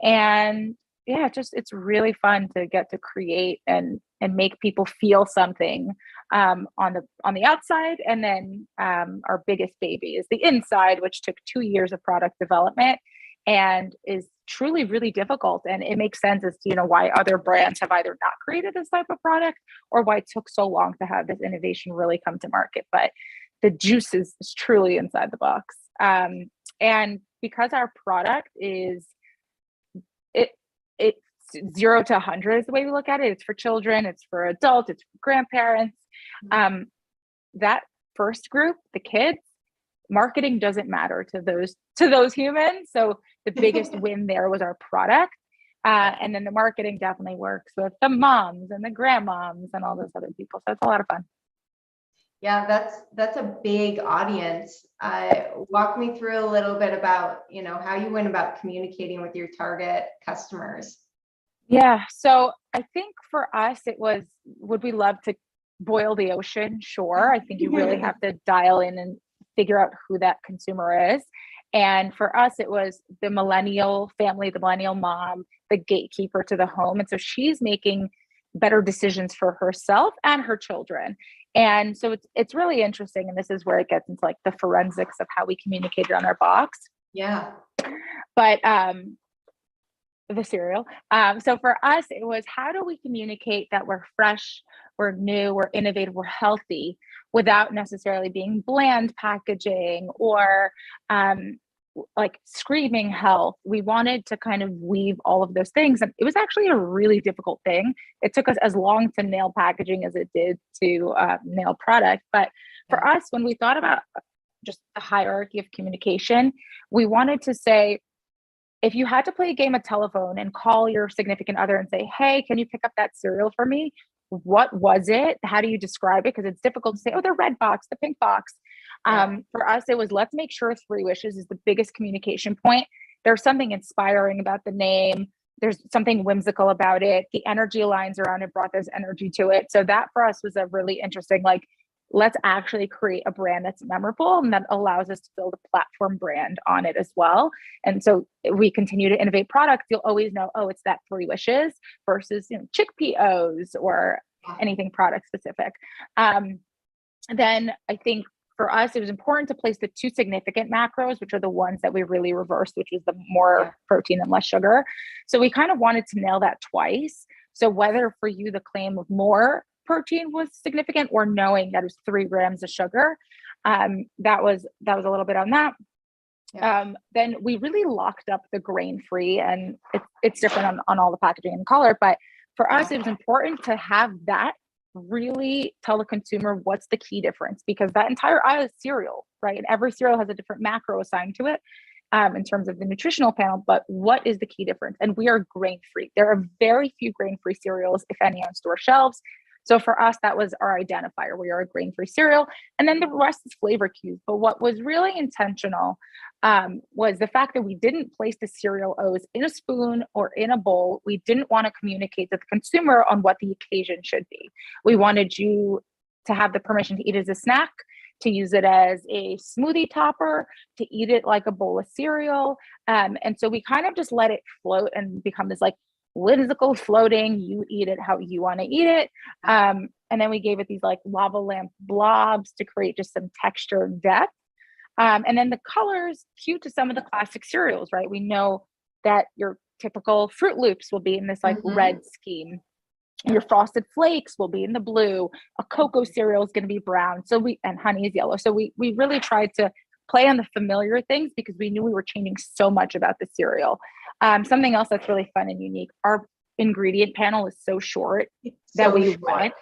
And yeah, it's really fun to get to create and make people feel something on the outside. And then our biggest baby is the inside, which took 2 years of product development and is truly really difficult. And it makes sense as to why other brands have either not created this type of product or why it took so long to have this innovation really come to market. But the juice is truly inside the box. And because our product is it's 0 to 100 is the way we look at it. It's for children, it's for adults, it's for grandparents. That first group, the kids, marketing doesn't matter to those humans. So the biggest win there was our product. And then the marketing definitely works with the moms and the grandmoms and all those other people. So it's a lot of fun. Yeah, that's a big audience. Walk me through a little bit about, how you went about communicating with your target customers. Yeah. So I think for us, it was, would we love to boil the ocean? Sure. I think you really have to dial in and figure out who that consumer is. And for us, it was the millennial family, the millennial mom, the gatekeeper to the home. And so she's making better decisions for herself and her children. And so it's really interesting. And this is where it gets into like the forensics of how we communicated on our box. Yeah. But the cereal. So for us, it was how do we communicate that we're fresh, we're new, we're innovative, we're healthy without necessarily being bland packaging or like screaming health. We wanted to kind of weave all of those things. And it was actually a really difficult thing. It took us as long to nail packaging as it did to nail product. But for us, when we thought about just the hierarchy of communication, we wanted to say, if you had to play a game of telephone and call your significant other and say, hey, can you pick up that cereal for me? What was it? How do you describe it? Because it's difficult to say, oh, the red box, the pink box. For us, it was, let's make sure Three Wishes is the biggest communication point. There's something inspiring about the name. There's something whimsical about it. The energy lines around it brought this energy to it. So that for us was a really interesting, like, let's actually create a brand that's memorable and that allows us to build a platform brand on it as well. And so we continue to innovate products. You'll always know, oh, it's that Three Wishes versus, you know, chickpea O's or anything product specific. Then I think for us, it was important to place the two significant macros, which are the ones that we really reversed, which is the more protein and less sugar. So we kind of wanted to nail that twice. So whether for you, the claim of more protein was significant or knowing that it was 3 grams of sugar, that was a little bit on that. Then we really locked up the grain-free, and it's different on all the packaging and color, but for us, it was important to have that really tell the consumer what's the key difference, because that entire aisle is cereal, right? And every cereal has a different macro assigned to it in terms of the nutritional panel, but what is the key difference? And we are grain-free. There are very few grain-free cereals, if any, on store shelves. So for us, that was our identifier. We are a grain-free cereal. And then the rest is flavor cues. But what was really intentional was the fact that we didn't place the cereal O's in a spoon or in a bowl. We didn't want to communicate to the consumer on what the occasion should be. We wanted you to have the permission to eat as a snack, to use it as a smoothie topper, to eat it like a bowl of cereal. And so we kind of just let it float and become this like whimsical floating, you eat it how you want to eat it. And then we gave it these like lava lamp blobs to create just some texture and depth. And then the colors cute to some of the classic cereals, right? We know that your typical Fruit Loops will be in this like red scheme. Your Frosted Flakes will be in the blue. A cocoa cereal is going to be brown. And honey is yellow. So we really tried to play on the familiar things because we knew we were changing so much about the cereal. Something else that's really fun and unique, our ingredient panel is so short that we went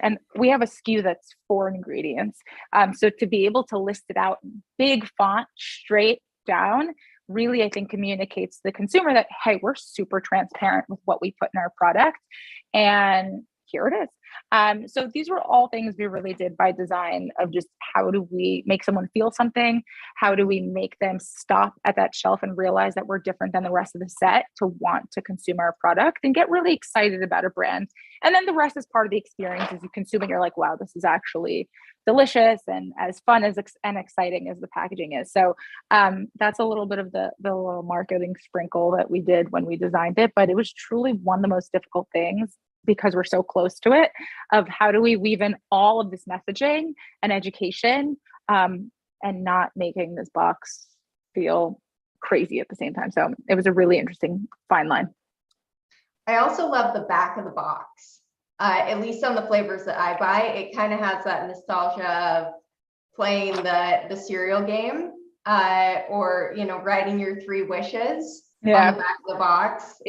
and we have a SKU that's 4 ingredients. So to be able to list it out in big font straight down really, I think, communicates to the consumer that, hey, we're super transparent with what we put in our product. And here it is. So these were all things we really did by design of just how do we make someone feel something? How do we make them stop at that shelf and realize that we're different than the rest of the set to want to consume our product and get really excited about a brand? And then the rest is part of the experience. As you consume it, you're like, wow, this is actually delicious and as fun as and exciting as the packaging is. So that's a little bit of the little marketing sprinkle that we did when we designed it, but it was truly one of the most difficult things because we're so close to it, of how do we weave in all of this messaging and education and not making this box feel crazy at the same time. So it was a really interesting fine line. I also love the back of the box. At least on the flavors that I buy, it kind of has that nostalgia of playing the cereal game or, you know, writing your 3 wishes on the back of the box.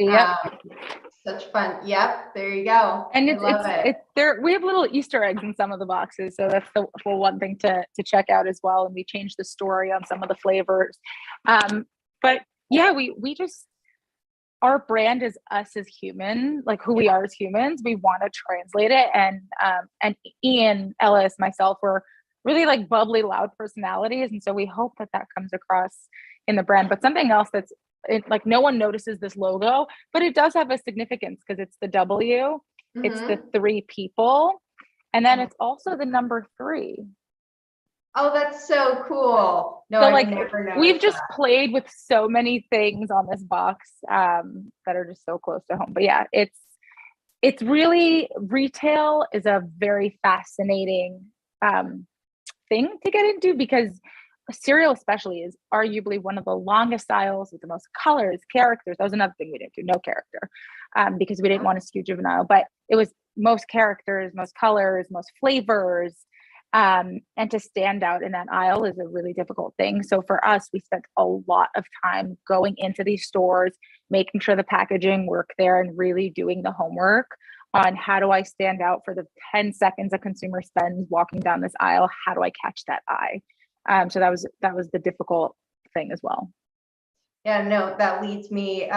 Such fun. Yep, there you go. And I love it. We have little Easter eggs in some of the boxes, so that's the one thing to check out as well. And we changed the story on some of the flavors. But yeah, we just, our brand is us as human, like who we are as humans. We want to translate it. And Ian, Ellis, myself, we're really like bubbly, loud personalities, and so we hope that comes across in the brand. But something else that's like no one notices this logo, but it does have a significance because it's the W, it's the 3 people, and then it's also the number 3. Oh, that's so cool. No, so I've like never noticed we've just that. played with so many things on this box that are just so close to home. But yeah, it's really, retail is a very fascinating thing to get into because cereal especially is arguably one of the longest aisles with the most colors, characters. That was another thing we didn't do, no character, because we didn't want to skew juvenile, but it was most characters, most colors, most flavors. And to stand out in that aisle is a really difficult thing. So for us, we spent a lot of time going into these stores, making sure the packaging worked there, and really doing the homework on how do I stand out for the 10 seconds a consumer spends walking down this aisle? How do I catch that eye? So that was the difficult thing as well. Yeah, no, that leads me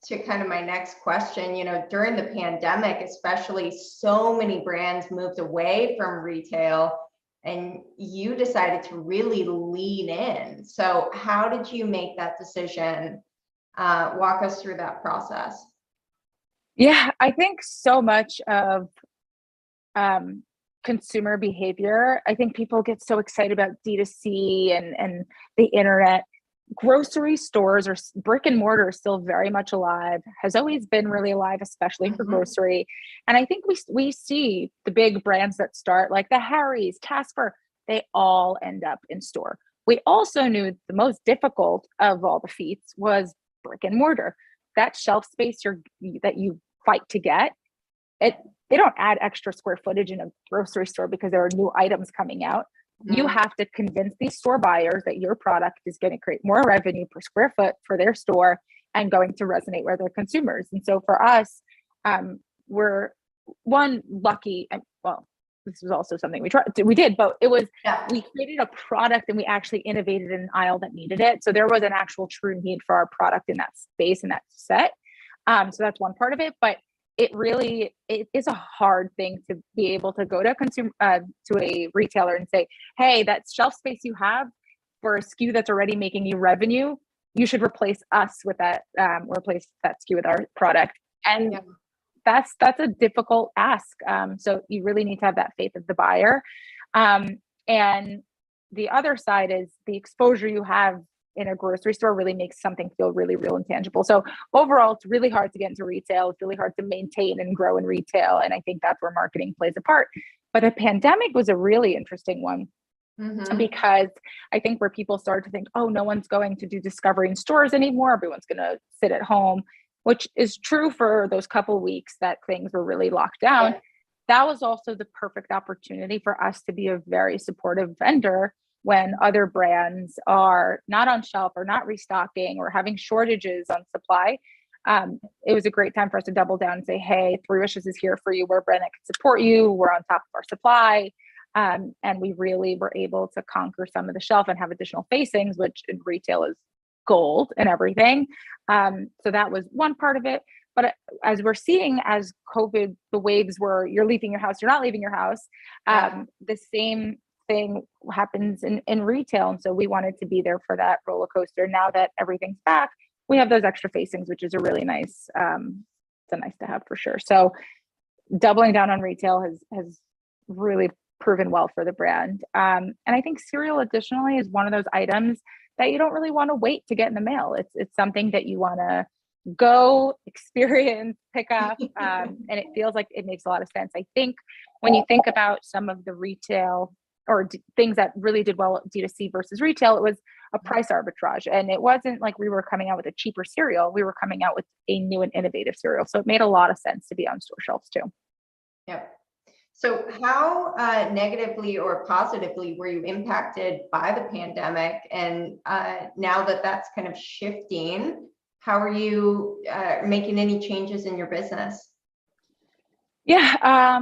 to kind of my next question. You know, during the pandemic, especially, so many brands moved away from retail and you decided to really lean in. So how did you make that decision? Walk us through that process. Yeah, I think so much of consumer behavior. I think people get so excited about D2C and the internet. Grocery stores or brick and mortar is still very much alive, has always been really alive, especially for grocery. And I think we see the big brands that start, like the Harry's, Casper, they all end up in store. We also knew the most difficult of all the feats was brick and mortar. That shelf space that you fight to get, they don't add extra square footage in a grocery store because there are new items coming out. You have to convince these store buyers that your product is going to create more revenue per square foot for their store and going to resonate with their consumers. And so for us, we're lucky. Well, this was also something we did, but it was, we created a product and we actually innovated in an aisle that needed it. So there was an actual true need for our product in that space and that set. So that's one part of it, but it is a hard thing to be able to go to a retailer and say, hey, that shelf space you have for a SKU that's already making you revenue, you should replace us with that, replace that SKU with our product. And that's a difficult ask. So you really need to have that faith of the buyer. And the other side is the exposure you have in a grocery store really makes something feel really real and tangible. So overall, it's really hard to get into retail. It's really hard to maintain and grow in retail. And I think that's where marketing plays a part. But the pandemic was a really interesting one because I think where people started to think, oh, no one's going to do discovery in stores anymore. Everyone's going to sit at home, which is true for those couple of weeks that things were really locked down. Yeah. That was also the perfect opportunity for us to be a very supportive vendor when other brands are not on shelf or not restocking or having shortages on supply. It was a great time for us to double down and say, hey, Three Wishes is here for you. We're a brand that can support you. We're on top of our supply. And we really were able to conquer some of the shelf and have additional facings, which in retail is gold and everything. So that was one part of it. But as we're seeing, as COVID, the waves were, you're leaving your house, you're not leaving your house. The same thing happens in retail. And so we wanted to be there for that roller coaster. Now that everything's back, we have those extra facings, which is a really nice, it's a nice to have for sure. So doubling down on retail has really proven well for the brand. And I think cereal additionally is one of those items that you don't really want to wait to get in the mail. It's something that you want to go experience, pick up, and it feels like it makes a lot of sense. I think when you think about some of the retail or things that really did well at D2C versus retail, it was a price arbitrage. And it wasn't like we were coming out with a cheaper cereal. We were coming out with a new and innovative cereal. So it made a lot of sense to be on store shelves too. Yep. So how negatively or positively were you impacted by the pandemic? And now that that's kind of shifting, how are you making any changes in your business? Yeah.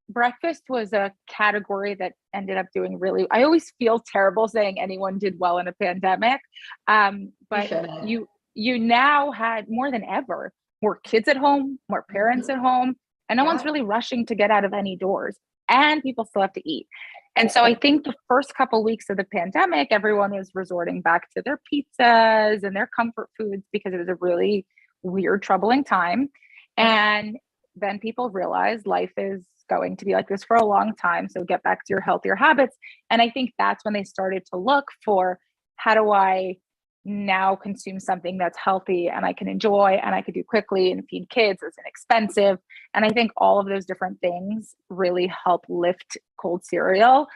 Breakfast was a category that ended up doing really, I always feel terrible saying anyone did well in a pandemic. But you now had more than ever, more kids at home, more parents at home, and no one's really rushing to get out of any doors, and people still have to eat. And so I think the first couple of weeks of the pandemic, everyone was resorting back to their pizzas and their comfort foods because it was a really weird, troubling time. And then people realized life is going to be like this for a long time. So get back to your healthier habits. And I think that's when they started to look for, how do I now consume something that's healthy and I can enjoy and I could do quickly and feed kids, it's inexpensive. And I think all of those different things really help lift cold cereal.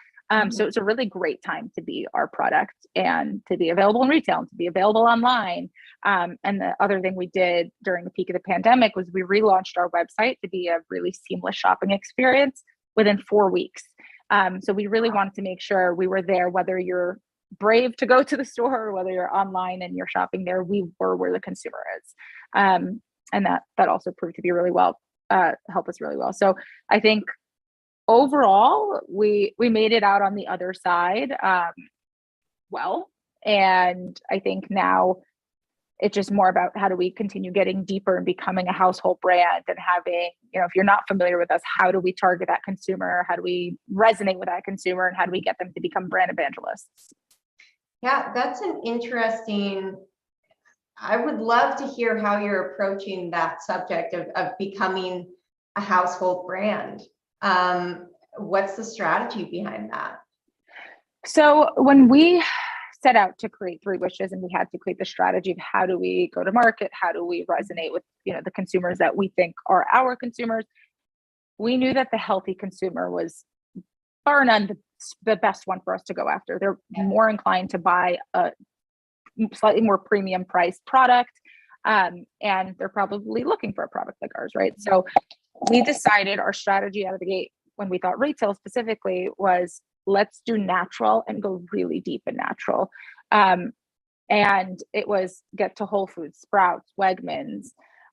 So it's a really great time to be our product and to be available in retail and to be available online. And the other thing we did during the peak of the pandemic was we relaunched our website to be a really seamless shopping experience within 4 weeks. So we really wanted to make sure we were there, whether you're brave to go to the store or whether you're online and you're shopping there, we were where the consumer is. And that also proved to be really well, help us really well. So I think overall, we made it out on the other side well. And I think now it's just more about how do we continue getting deeper and becoming a household brand and having, if you're not familiar with us, how do we target that consumer? How do we resonate with that consumer? And how do we get them to become brand evangelists? Yeah, that's an interesting, I would love to hear how you're approaching that subject of becoming a household brand. What's the strategy behind that? So when we set out to create Three Wishes and we had to create the strategy of how do we go to market, how do we resonate with the consumers that we think are our consumers, we knew that the healthy consumer was bar none the best one for us to go after. They're more inclined to buy a slightly more premium priced product, and they're probably looking for a product like ours, right? So we decided our strategy out of the gate when we thought retail specifically was, let's do natural and go really deep in natural. And it was get to Whole Foods, Sprouts, Wegmans,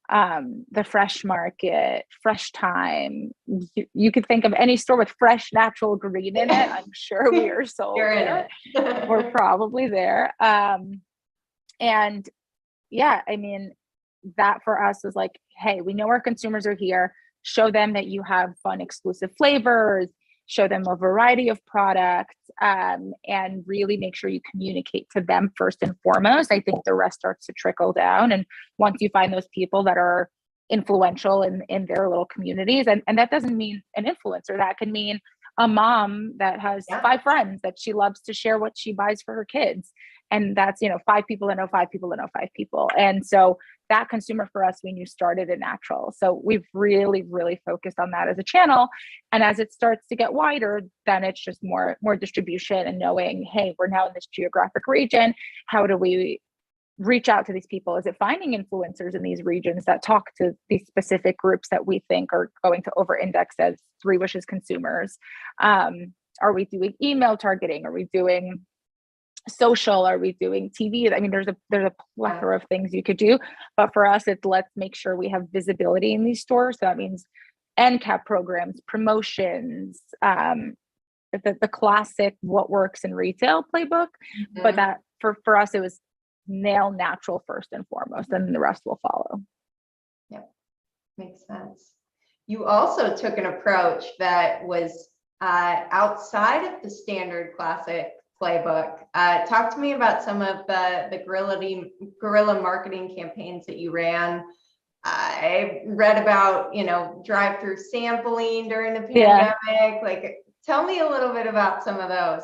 the Fresh Market, Fresh Time. You could think of any store with fresh natural green in it. I'm sure we are sold there. We're probably there. And yeah, I mean, that for us was like, hey, we know our consumers are here. Show them that you have fun, exclusive flavors, show them a variety of products, and really make sure you communicate to them first and foremost. I think the rest starts to trickle down. And once you find those people that are influential in their little communities, and that doesn't mean an influencer, that can mean a mom that has 5 friends that she loves to share what she buys for her kids. And that's, 5 people that know 5 people that know 5 people. And so that consumer for us, we knew started in natural. So we've really, really focused on that as a channel. And as it starts to get wider, then it's just more distribution and knowing, hey, we're now in this geographic region. How do we reach out to these people? Is it finding influencers in these regions that talk to these specific groups that we think are going to over-index as Three Wishes consumers? Are we doing email targeting? Are we doing social? Are we doing TV? I mean, there's a plethora of things you could do, but for us, it's let's make sure we have visibility in these stores. So that means end cap programs, promotions, the classic what works in retail playbook. Mm-hmm. But that for us, it was nail natural first and foremost, and the rest will follow. Yeah, makes sense. You also took an approach that was outside of the standard classic playbook. Talk to me about some of the guerrilla marketing campaigns that you ran. I read about, drive-through sampling during the pandemic. Like, tell me a little bit about some of those.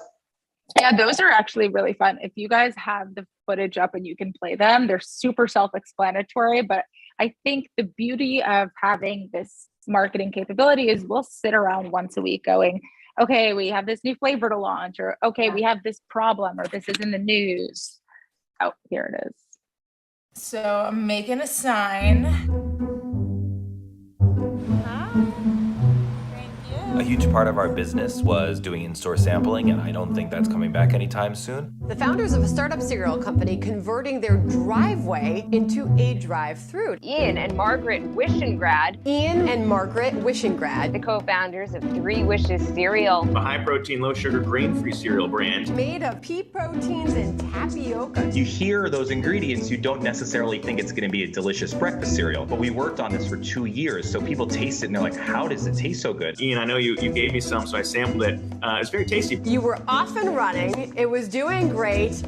Yeah, those are actually really fun. If you guys have the footage up and you can play them, they're super self-explanatory. But I think the beauty of having this marketing capability is we'll sit around once a week going, okay, we have this new flavor to launch, or okay, we have this problem, or this is in the news. Oh, here it is. So I'm making a sign. A huge part of our business was doing in-store sampling, and I don't think that's coming back anytime soon. The founders of a startup cereal company converting their driveway into a drive-through. Ian and Margaret Wishengrad. Ian and Margaret Wishengrad, the co-founders of Three Wishes cereal, a high-protein, low-sugar, grain-free cereal brand made of pea proteins and tapioca. You hear those ingredients, you don't necessarily think it's going to be a delicious breakfast cereal. But we worked on this for 2 years, so people taste it and they're like, "How does it taste so good?" Ian, I know you gave me some, so I sampled it. It's very tasty. You were off and running. It was doing great.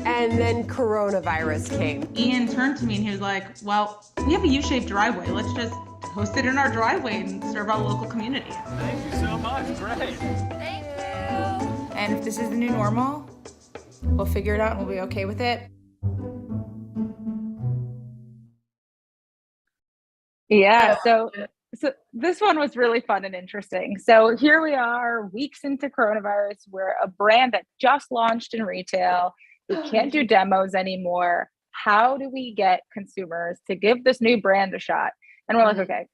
And then coronavirus came. Ian turned to me and he was like, well, we have a U-shaped driveway. Let's just host it in our driveway and serve our local community. Thank you so much. Great. Thank you. And if this is the new normal, we'll figure it out and we'll be okay with it. Yeah, so this one was really fun and interesting. So here we are, weeks into coronavirus. We're a brand that just launched in retail. We can't do demos anymore. How do we get consumers to give this new brand a shot? And we're like, okay,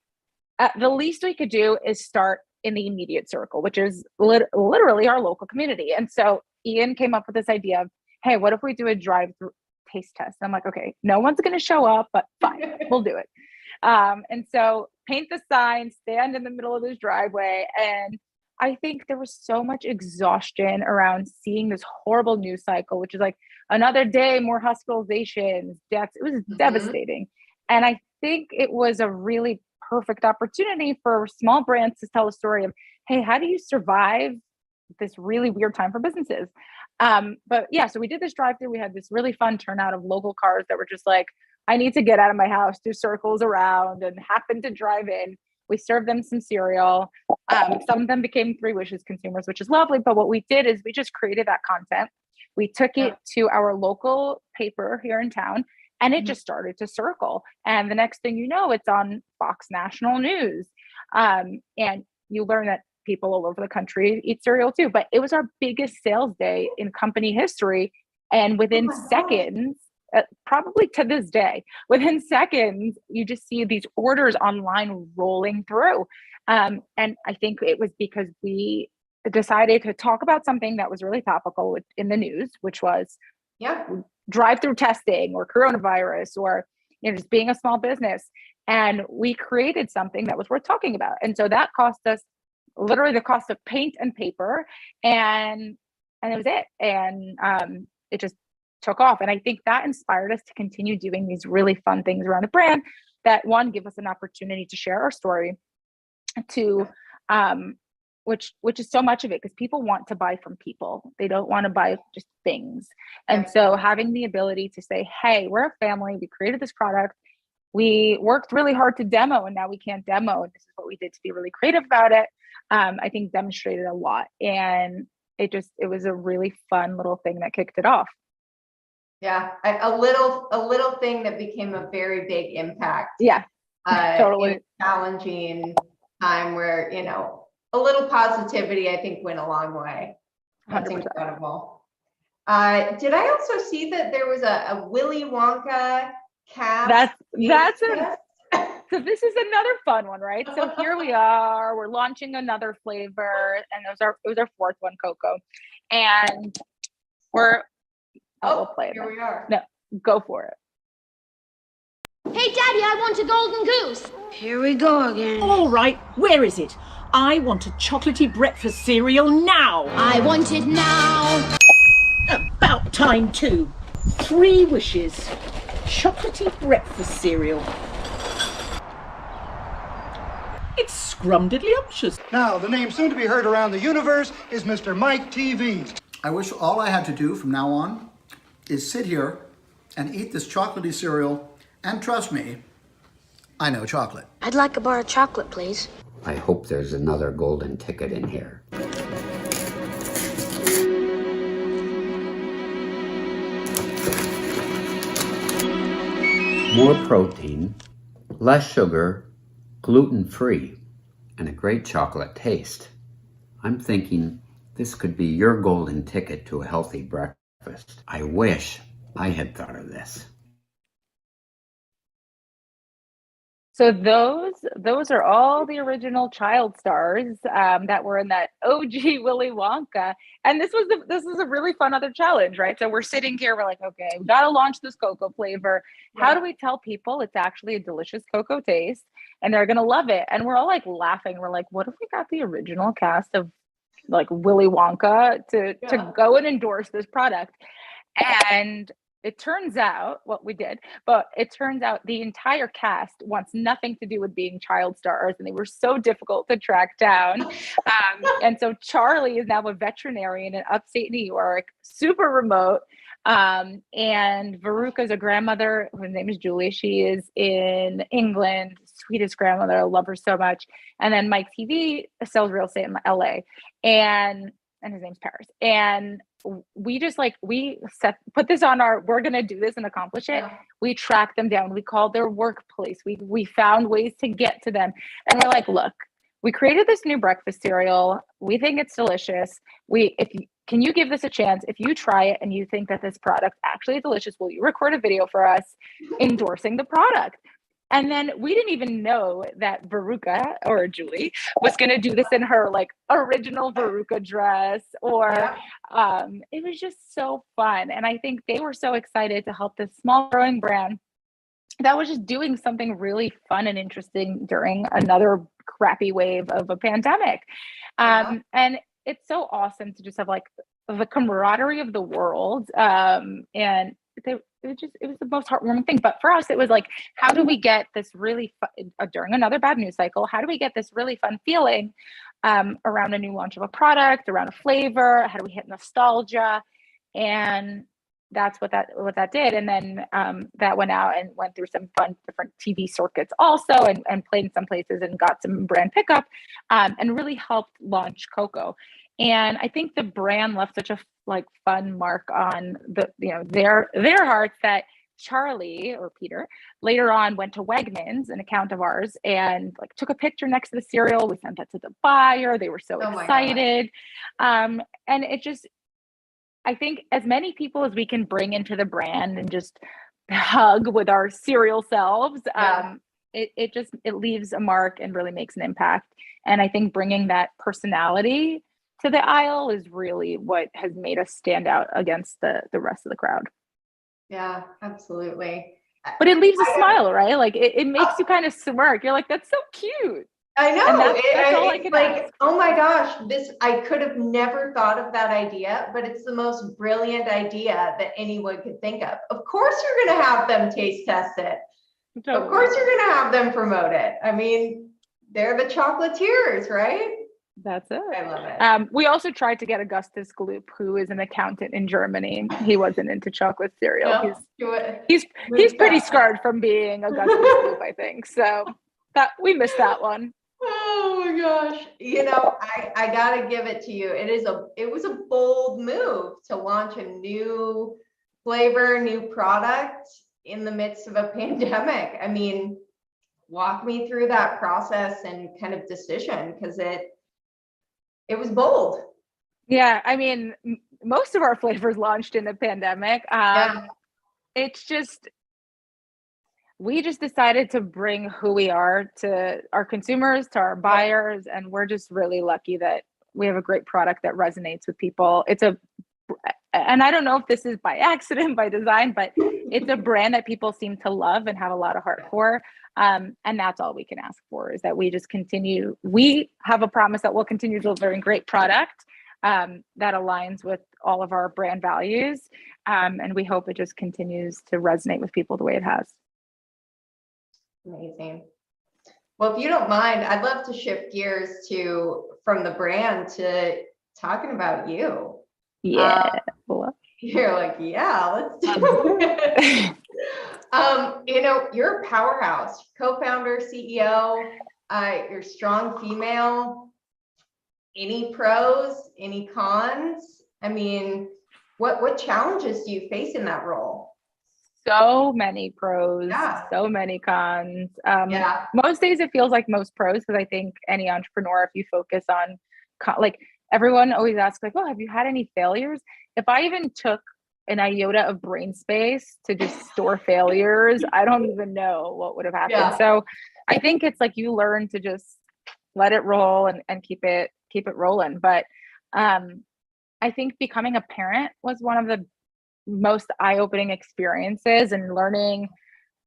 the least we could do is start in the immediate circle, which is literally our local community. And so Ian came up with this idea of, hey, what if we do a drive-through taste test? I'm like, okay, no one's going to show up, but fine, we'll do it. And so paint the sign, stand in the middle of this driveway. And I think there was so much exhaustion around seeing this horrible news cycle, which is like another day, more hospitalizations, deaths. It was devastating. And I think it was a really perfect opportunity for small brands to tell a story of, hey, how do you survive this really weird time for businesses? But yeah, so we did this drive-through. We had this really fun turnout of local cars that were just like, I need to get out of my house, do circles around, and happened to drive in. We served them some cereal. Some of them became Three Wishes consumers, which is lovely. But what we did is we just created that content. We took it to our local paper here in town, and it just started to circle. And the next thing you know, it's on Fox National News. And you learn that people all over the country eat cereal too. But it was our biggest sales day in company history. And within seconds, probably to this day, within seconds, you just see these orders online rolling through. And I think it was because we decided to talk about something that was really topical in the news, which was drive-through testing or coronavirus, or just being a small business. And we created something that was worth talking about. And so that cost us literally the cost of paint and paper, and it was it. And it just took off. And I think that inspired us to continue doing these really fun things around the brand that, one, give us an opportunity to share our story, to which is so much of it, because people want to buy from people. They don't want to buy just things. And so having the ability to say, hey, we're a family, we created this product, we worked really hard to demo, and now we can't demo, and this is what we did to be really creative about it, I think demonstrated a lot. And it was a really fun little thing that kicked it off. Yeah, a little thing that became a very big impact. Yeah, totally. In a challenging time where, a little positivity, I think, went a long way. That's 100%. Incredible. Did I also see that there was a Willy Wonka cast? So this is another fun one, right? So here we are, we're launching another flavor, and it was our fourth one, cocoa. And we'll play it. Here we are. No, go for it. Hey, Daddy, I want a golden goose. Here we go again. All right, where is it? I want a chocolatey breakfast cereal now. I want it now. About time too. 3 Wishes. Chocolatey breakfast cereal. It's scrumdiddlyumptious. Now, the name soon to be heard around the universe is Mr. Mike TV. I wish all I had to do from now on is sit here and eat this chocolatey cereal, and trust me, I know chocolate. I'd like a bar of chocolate, please. I hope there's another golden ticket in here. More protein, less sugar, gluten-free, and a great chocolate taste. I'm thinking this could be your golden ticket to a healthy breakfast. I wish I had thought of this. So those are all the original child stars that were in that OG Willy Wonka. And this is a really fun other challenge, right? So we're sitting here, we're like, okay, we got to launch this cocoa flavor. How do we tell people it's actually a delicious cocoa taste and they're going to love it? And we're all like laughing. We're like, what if we got the original cast of like Willy Wonka to go and endorse this product? And it turns out it turns out the entire cast wants nothing to do with being child stars, and they were so difficult to track down. And so Charlie is now a veterinarian in upstate New York, super remote. And Veruca is a grandmother. Her name is Julie. She is in England, sweetest grandmother. I love her so much. And then Mike TV sells real estate in LA, and his name's Paris. And we just put this on we're going to do this and accomplish it. We tracked them down. We called their workplace. We found ways to get to them. And we're like, look, we created this new breakfast cereal. We think it's delicious. Can you give this a chance? If you try it and you think that this product actually is delicious, will you record a video for us endorsing the product? And then we didn't even know that Veruca, or Julie, was going to do this in her like original Veruca dress, or it was just so fun. And I think they were so excited to help this small growing brand that was just doing something really fun and interesting during another crappy wave of a pandemic. And it's so awesome to just have like the camaraderie of the world. And it was the most heartwarming thing. But for us, it was like, how do we get this really fun, during another bad news cycle, how do we get this really fun feeling around a new launch of a product, around a flavor? How do we hit nostalgia? And that's what that did. And then that went out and went through some fun different TV circuits also, and played in some places and got some brand pickup, and really helped launch Coco. And I think the brand left such a like fun mark on their hearts that Charlie, or Peter, later on went to Wegmans, an account of ours, and like took a picture next to the cereal. We sent that to the buyer. They were so excited. And it just, I think as many people as we can bring into the brand and just hug with our cereal selves, it leaves a mark and really makes an impact. And I think bringing that personality to the aisle is really what has made us stand out against the rest of the crowd. Yeah, absolutely. But it leaves a smile, right? Like it makes you kind of smirk. You're like, that's so cute. I know. And that's all I can ask. Oh my gosh, I could have never thought of that idea, but it's the most brilliant idea that anyone could think of. Of course, you're going to have them taste test it. Totally. Of course, you're going to have them promote it. I mean, they're the chocolatiers, right? That's it. I love it. We also tried to get Augustus Gloop, who is an accountant in Germany. He wasn't into chocolate cereal. No, he's pretty scarred from being Augustus Gloop, I think. So that we missed that one. Oh my gosh. I gotta give it to you. It was a bold move to launch a new flavor, new product in the midst of a pandemic. I mean, walk me through that process and kind of decision, because it was bold. Yeah, I mean, most of our flavors launched in the pandemic. It's just, we just decided to bring who we are to our consumers, to our buyers, and we're just really lucky that we have a great product that resonates with people. And I don't know if this is by accident, by design, but it's a brand that people seem to love and have a lot of heart for. And that's all we can ask for, is that we just continue. We have a promise that we'll continue delivering great product that aligns with all of our brand values. And we hope it just continues to resonate with people the way it has. Amazing. Well, if you don't mind, I'd love to shift gears from the brand to talking about you. Yeah. You're like, yeah, let's do it. You're a powerhouse, co-founder, CEO, you're strong female. Any pros, any cons? I mean, what challenges do you face in that role? So many pros, so many cons. Most days it feels like most pros, because I think any entrepreneur, if you focus on like, everyone always asks like, oh, have you had any failures? If I even took an iota of brain space to just store failures, I don't even know what would have happened. Yeah. So I think it's like you learn to just let it roll and keep it rolling. But I think becoming a parent was one of the most eye-opening experiences, and learning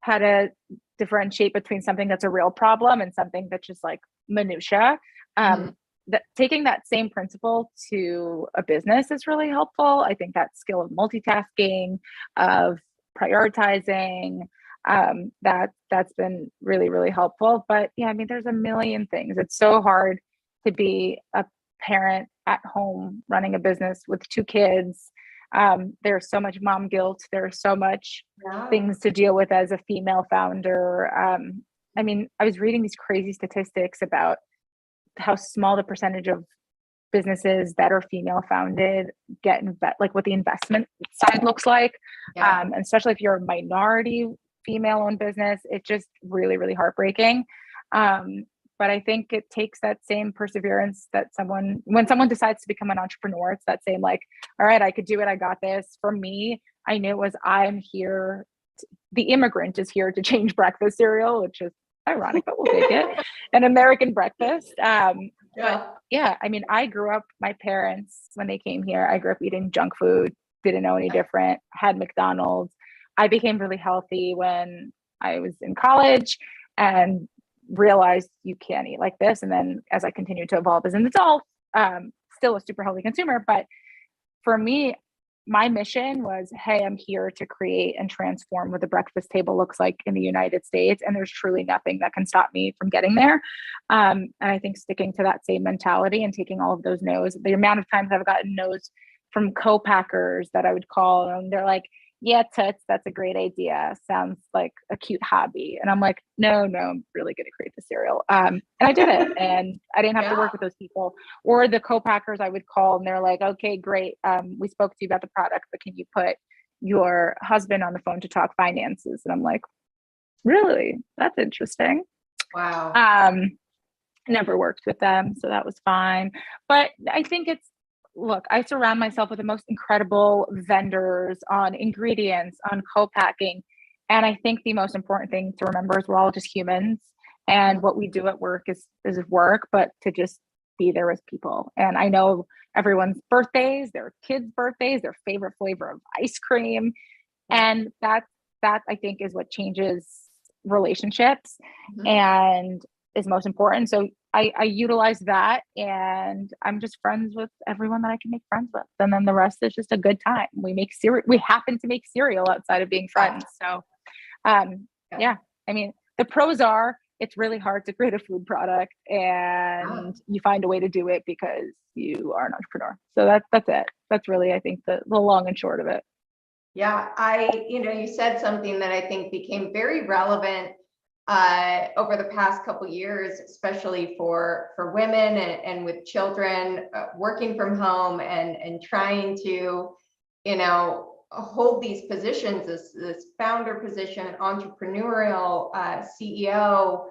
how to differentiate between something that's a real problem and something that's just like minutia. That taking that same principle to a business is really helpful. I think that skill of multitasking, of prioritizing, that's been really, really helpful. But yeah, I mean, there's a million things. It's so hard to be a parent at home running a business with 2 kids. There's so much mom guilt. There's so much things to deal with as a female founder. I mean, I was reading these crazy statistics about how small the percentage of businesses that are female founded get like what the investment side looks like. And especially if you're a minority female owned business, it's just really, really heartbreaking. But I think it takes that same perseverance that when someone decides to become an entrepreneur, it's that same like, all right, I could do it. I got this. For me, I knew it was, I'm here the immigrant is here to change breakfast cereal, which is ironic, but we'll take it. An American breakfast. But yeah, I mean, I grew up, my parents, when they came here, I grew up eating junk food, didn't know any different, had McDonald's. I became really healthy when I was in college and realized you can't eat like this. And then as I continued to evolve as an adult, still a super healthy consumer. But for me, my mission was, hey, I'm here to create and transform what the breakfast table looks like in the United States. And there's truly nothing that can stop me from getting there. And I think sticking to that same mentality and taking all of those no's, the amount of times I've gotten no's from co-packers that I would call, and they're like, yeah, Toots, that's a great idea. Sounds like a cute hobby. And I'm like, no, I'm really going to create the cereal. And I did it, and I didn't have to work with those people. Or the co-packers I would call, and they're like, okay, great. We spoke to you about the product, but can you put your husband on the phone to talk finances? And I'm like, really? That's interesting. Wow. Never worked with them, so that was fine. But I think look, I surround myself with the most incredible vendors on ingredients, on co-packing. And I think the most important thing to remember is we're all just humans, and what we do at work is work, but to just be there as people. And I know everyone's birthdays, their kids' birthdays, their favorite flavor of ice cream. And that I think is what changes relationships and is most important. So I utilize that, and I'm just friends with everyone that I can make friends with. And then the rest is just a good time. We make cereal. We happen to make cereal outside of being friends. So, yeah, I mean, the pros are it's really hard to create a food product, and you find a way to do it because you are an entrepreneur. So that's it. That's really, I think, the long and short of it. Yeah, you said something that I think became very relevant over the past couple of years, especially for women and with children working from home and trying to, hold these positions, this founder position, entrepreneurial CEO.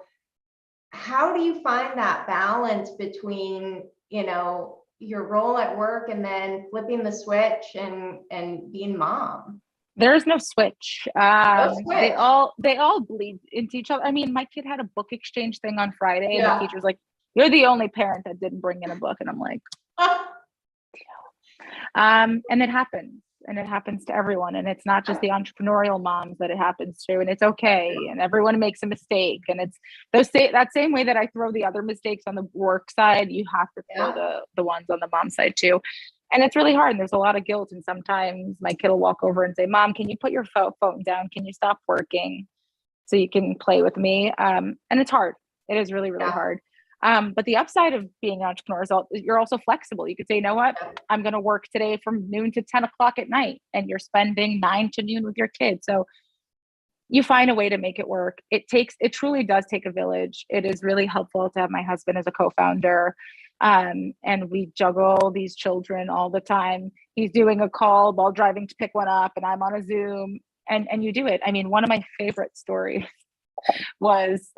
How do you find that balance between, your role at work and then flipping the switch and being mom? There's no switch. No switch. They all bleed into each other. I mean, my kid had a book exchange thing on Friday, and the teacher's like, "You're the only parent that didn't bring in a book," and I'm like, and it happens, and it happens to everyone, and it's not just the entrepreneurial moms that it happens to, and it's okay, and everyone makes a mistake, and it's that same way that I throw the other mistakes on the work side, you have to throw the ones on the mom side too. And it's really hard. And there's a lot of guilt. And sometimes my kid will walk over and say, Mom, can you put your phone down? Can you stop working so you can play with me? And it's hard. It is really, really hard. But the upside of being an entrepreneur is you're also flexible. You could say, you know what? I'm going to work today from noon to 10 o'clock at night. And you're spending 9 to noon with your kids. So you find a way to make it work. It truly does take a village. It is really helpful to have my husband as a co-founder. And we juggle these children all the time. He's doing a call while driving to pick one up, and I'm on a Zoom, and you do it. I mean, one of my favorite stories was,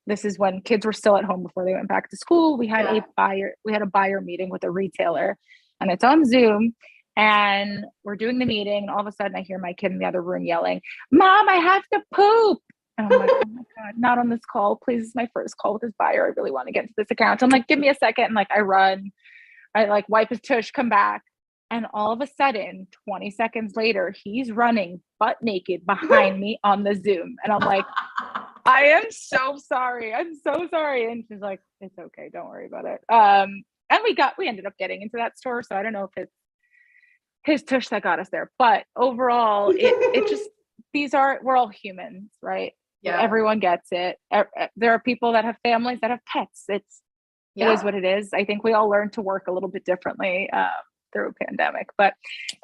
this is when kids were still at home before they went back to school. We had a buyer meeting with a retailer, and it's on Zoom, and we're doing the meeting, and all of a sudden I hear my kid in the other room yelling, Mom, I have to poop. And I'm like, oh my God, not on this call. Please, this is my first call with this buyer. I really want to get into this account. So I'm like, give me a second. And I run, I wipe his tush, come back. And all of a sudden, 20 seconds later, he's running butt naked behind me on the Zoom. And I'm like, I am so sorry. I'm so sorry. And she's like, it's okay. Don't worry about it. And we ended up getting into that store. So I don't know if it's his tush that got us there, but overall, it just, we're all humans, right? Yeah. Everyone gets it. There are people that have families that have pets. It is what it is. I think we all learn to work a little bit differently through a pandemic, but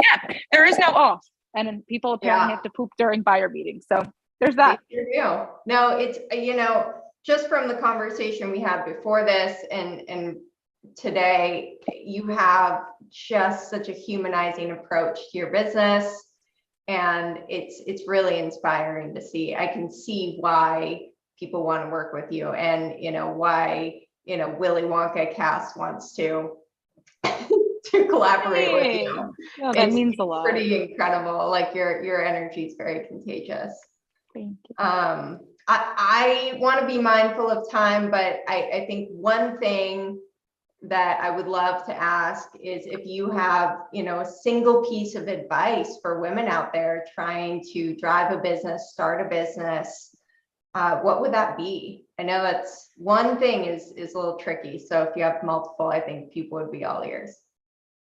yeah, there is no off. And then people apparently have to poop during buyer meetings. So there's that. No, it's, just from the conversation we had before this and today, you have just such a humanizing approach to your business. And it's really inspiring to see. I can see why people want to work with you, and why Willy Wonka cast wants to to collaborate with you. No, that means a lot. Pretty incredible. Like your energy is very contagious. Thank you. I want to be mindful of time, but I think one thing that I would love to ask is if you have, a single piece of advice for women out there trying to drive a business, start a business, what would that be? I know that's one thing is a little tricky. So if you have multiple, I think people would be all ears.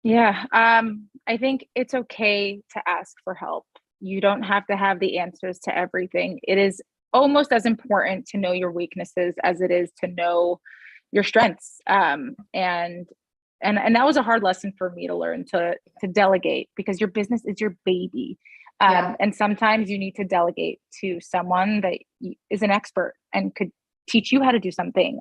Yeah, I think it's okay to ask for help. You don't have to have the answers to everything. It is almost as important to know your weaknesses as it is to know your strengths. And that was a hard lesson for me to learn to delegate, because your business is your baby. And sometimes you need to delegate to someone that is an expert and could teach you how to do something.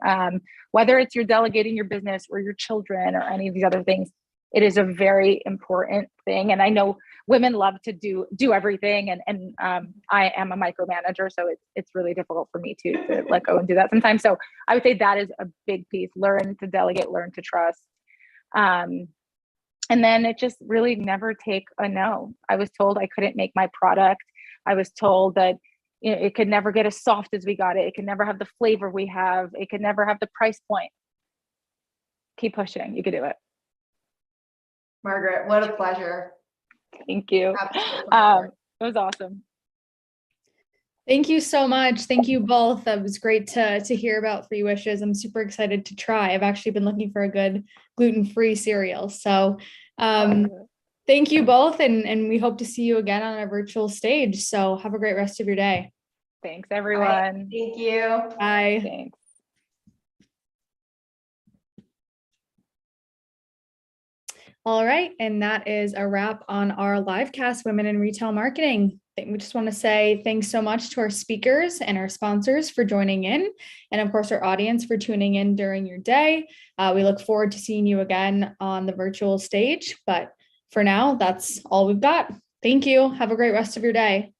Whether it's you're delegating your business or your children or any of these other things, it is a very important thing. And I know women love to do everything. And I am a micromanager, so it's really difficult for me to let go and do that sometimes. So I would say that is a big piece. Learn to delegate, learn to trust. And then it just really never take a no. I was told I couldn't make my product. I was told that it could never get as soft as we got it. It could never have the flavor we have. It could never have the price point. Keep pushing. You could do it. Margaret, what a pleasure. Thank you. It was awesome. Thank you so much. Thank you both. That was great to hear about Free Wishes. I'm super excited to try. I've actually been looking for a good gluten-free cereal. So thank you both. And we hope to see you again on a virtual stage. So have a great rest of your day. Thanks, everyone. Bye. Thank you. Bye. Thanks. All right. And that is a wrap on our live cast, Women in Retail Marketing. We just want to say thanks so much to our speakers and our sponsors for joining in. And of course, our audience for tuning in during your day. We look forward to seeing you again on the virtual stage. But for now, that's all we've got. Thank you. Have a great rest of your day.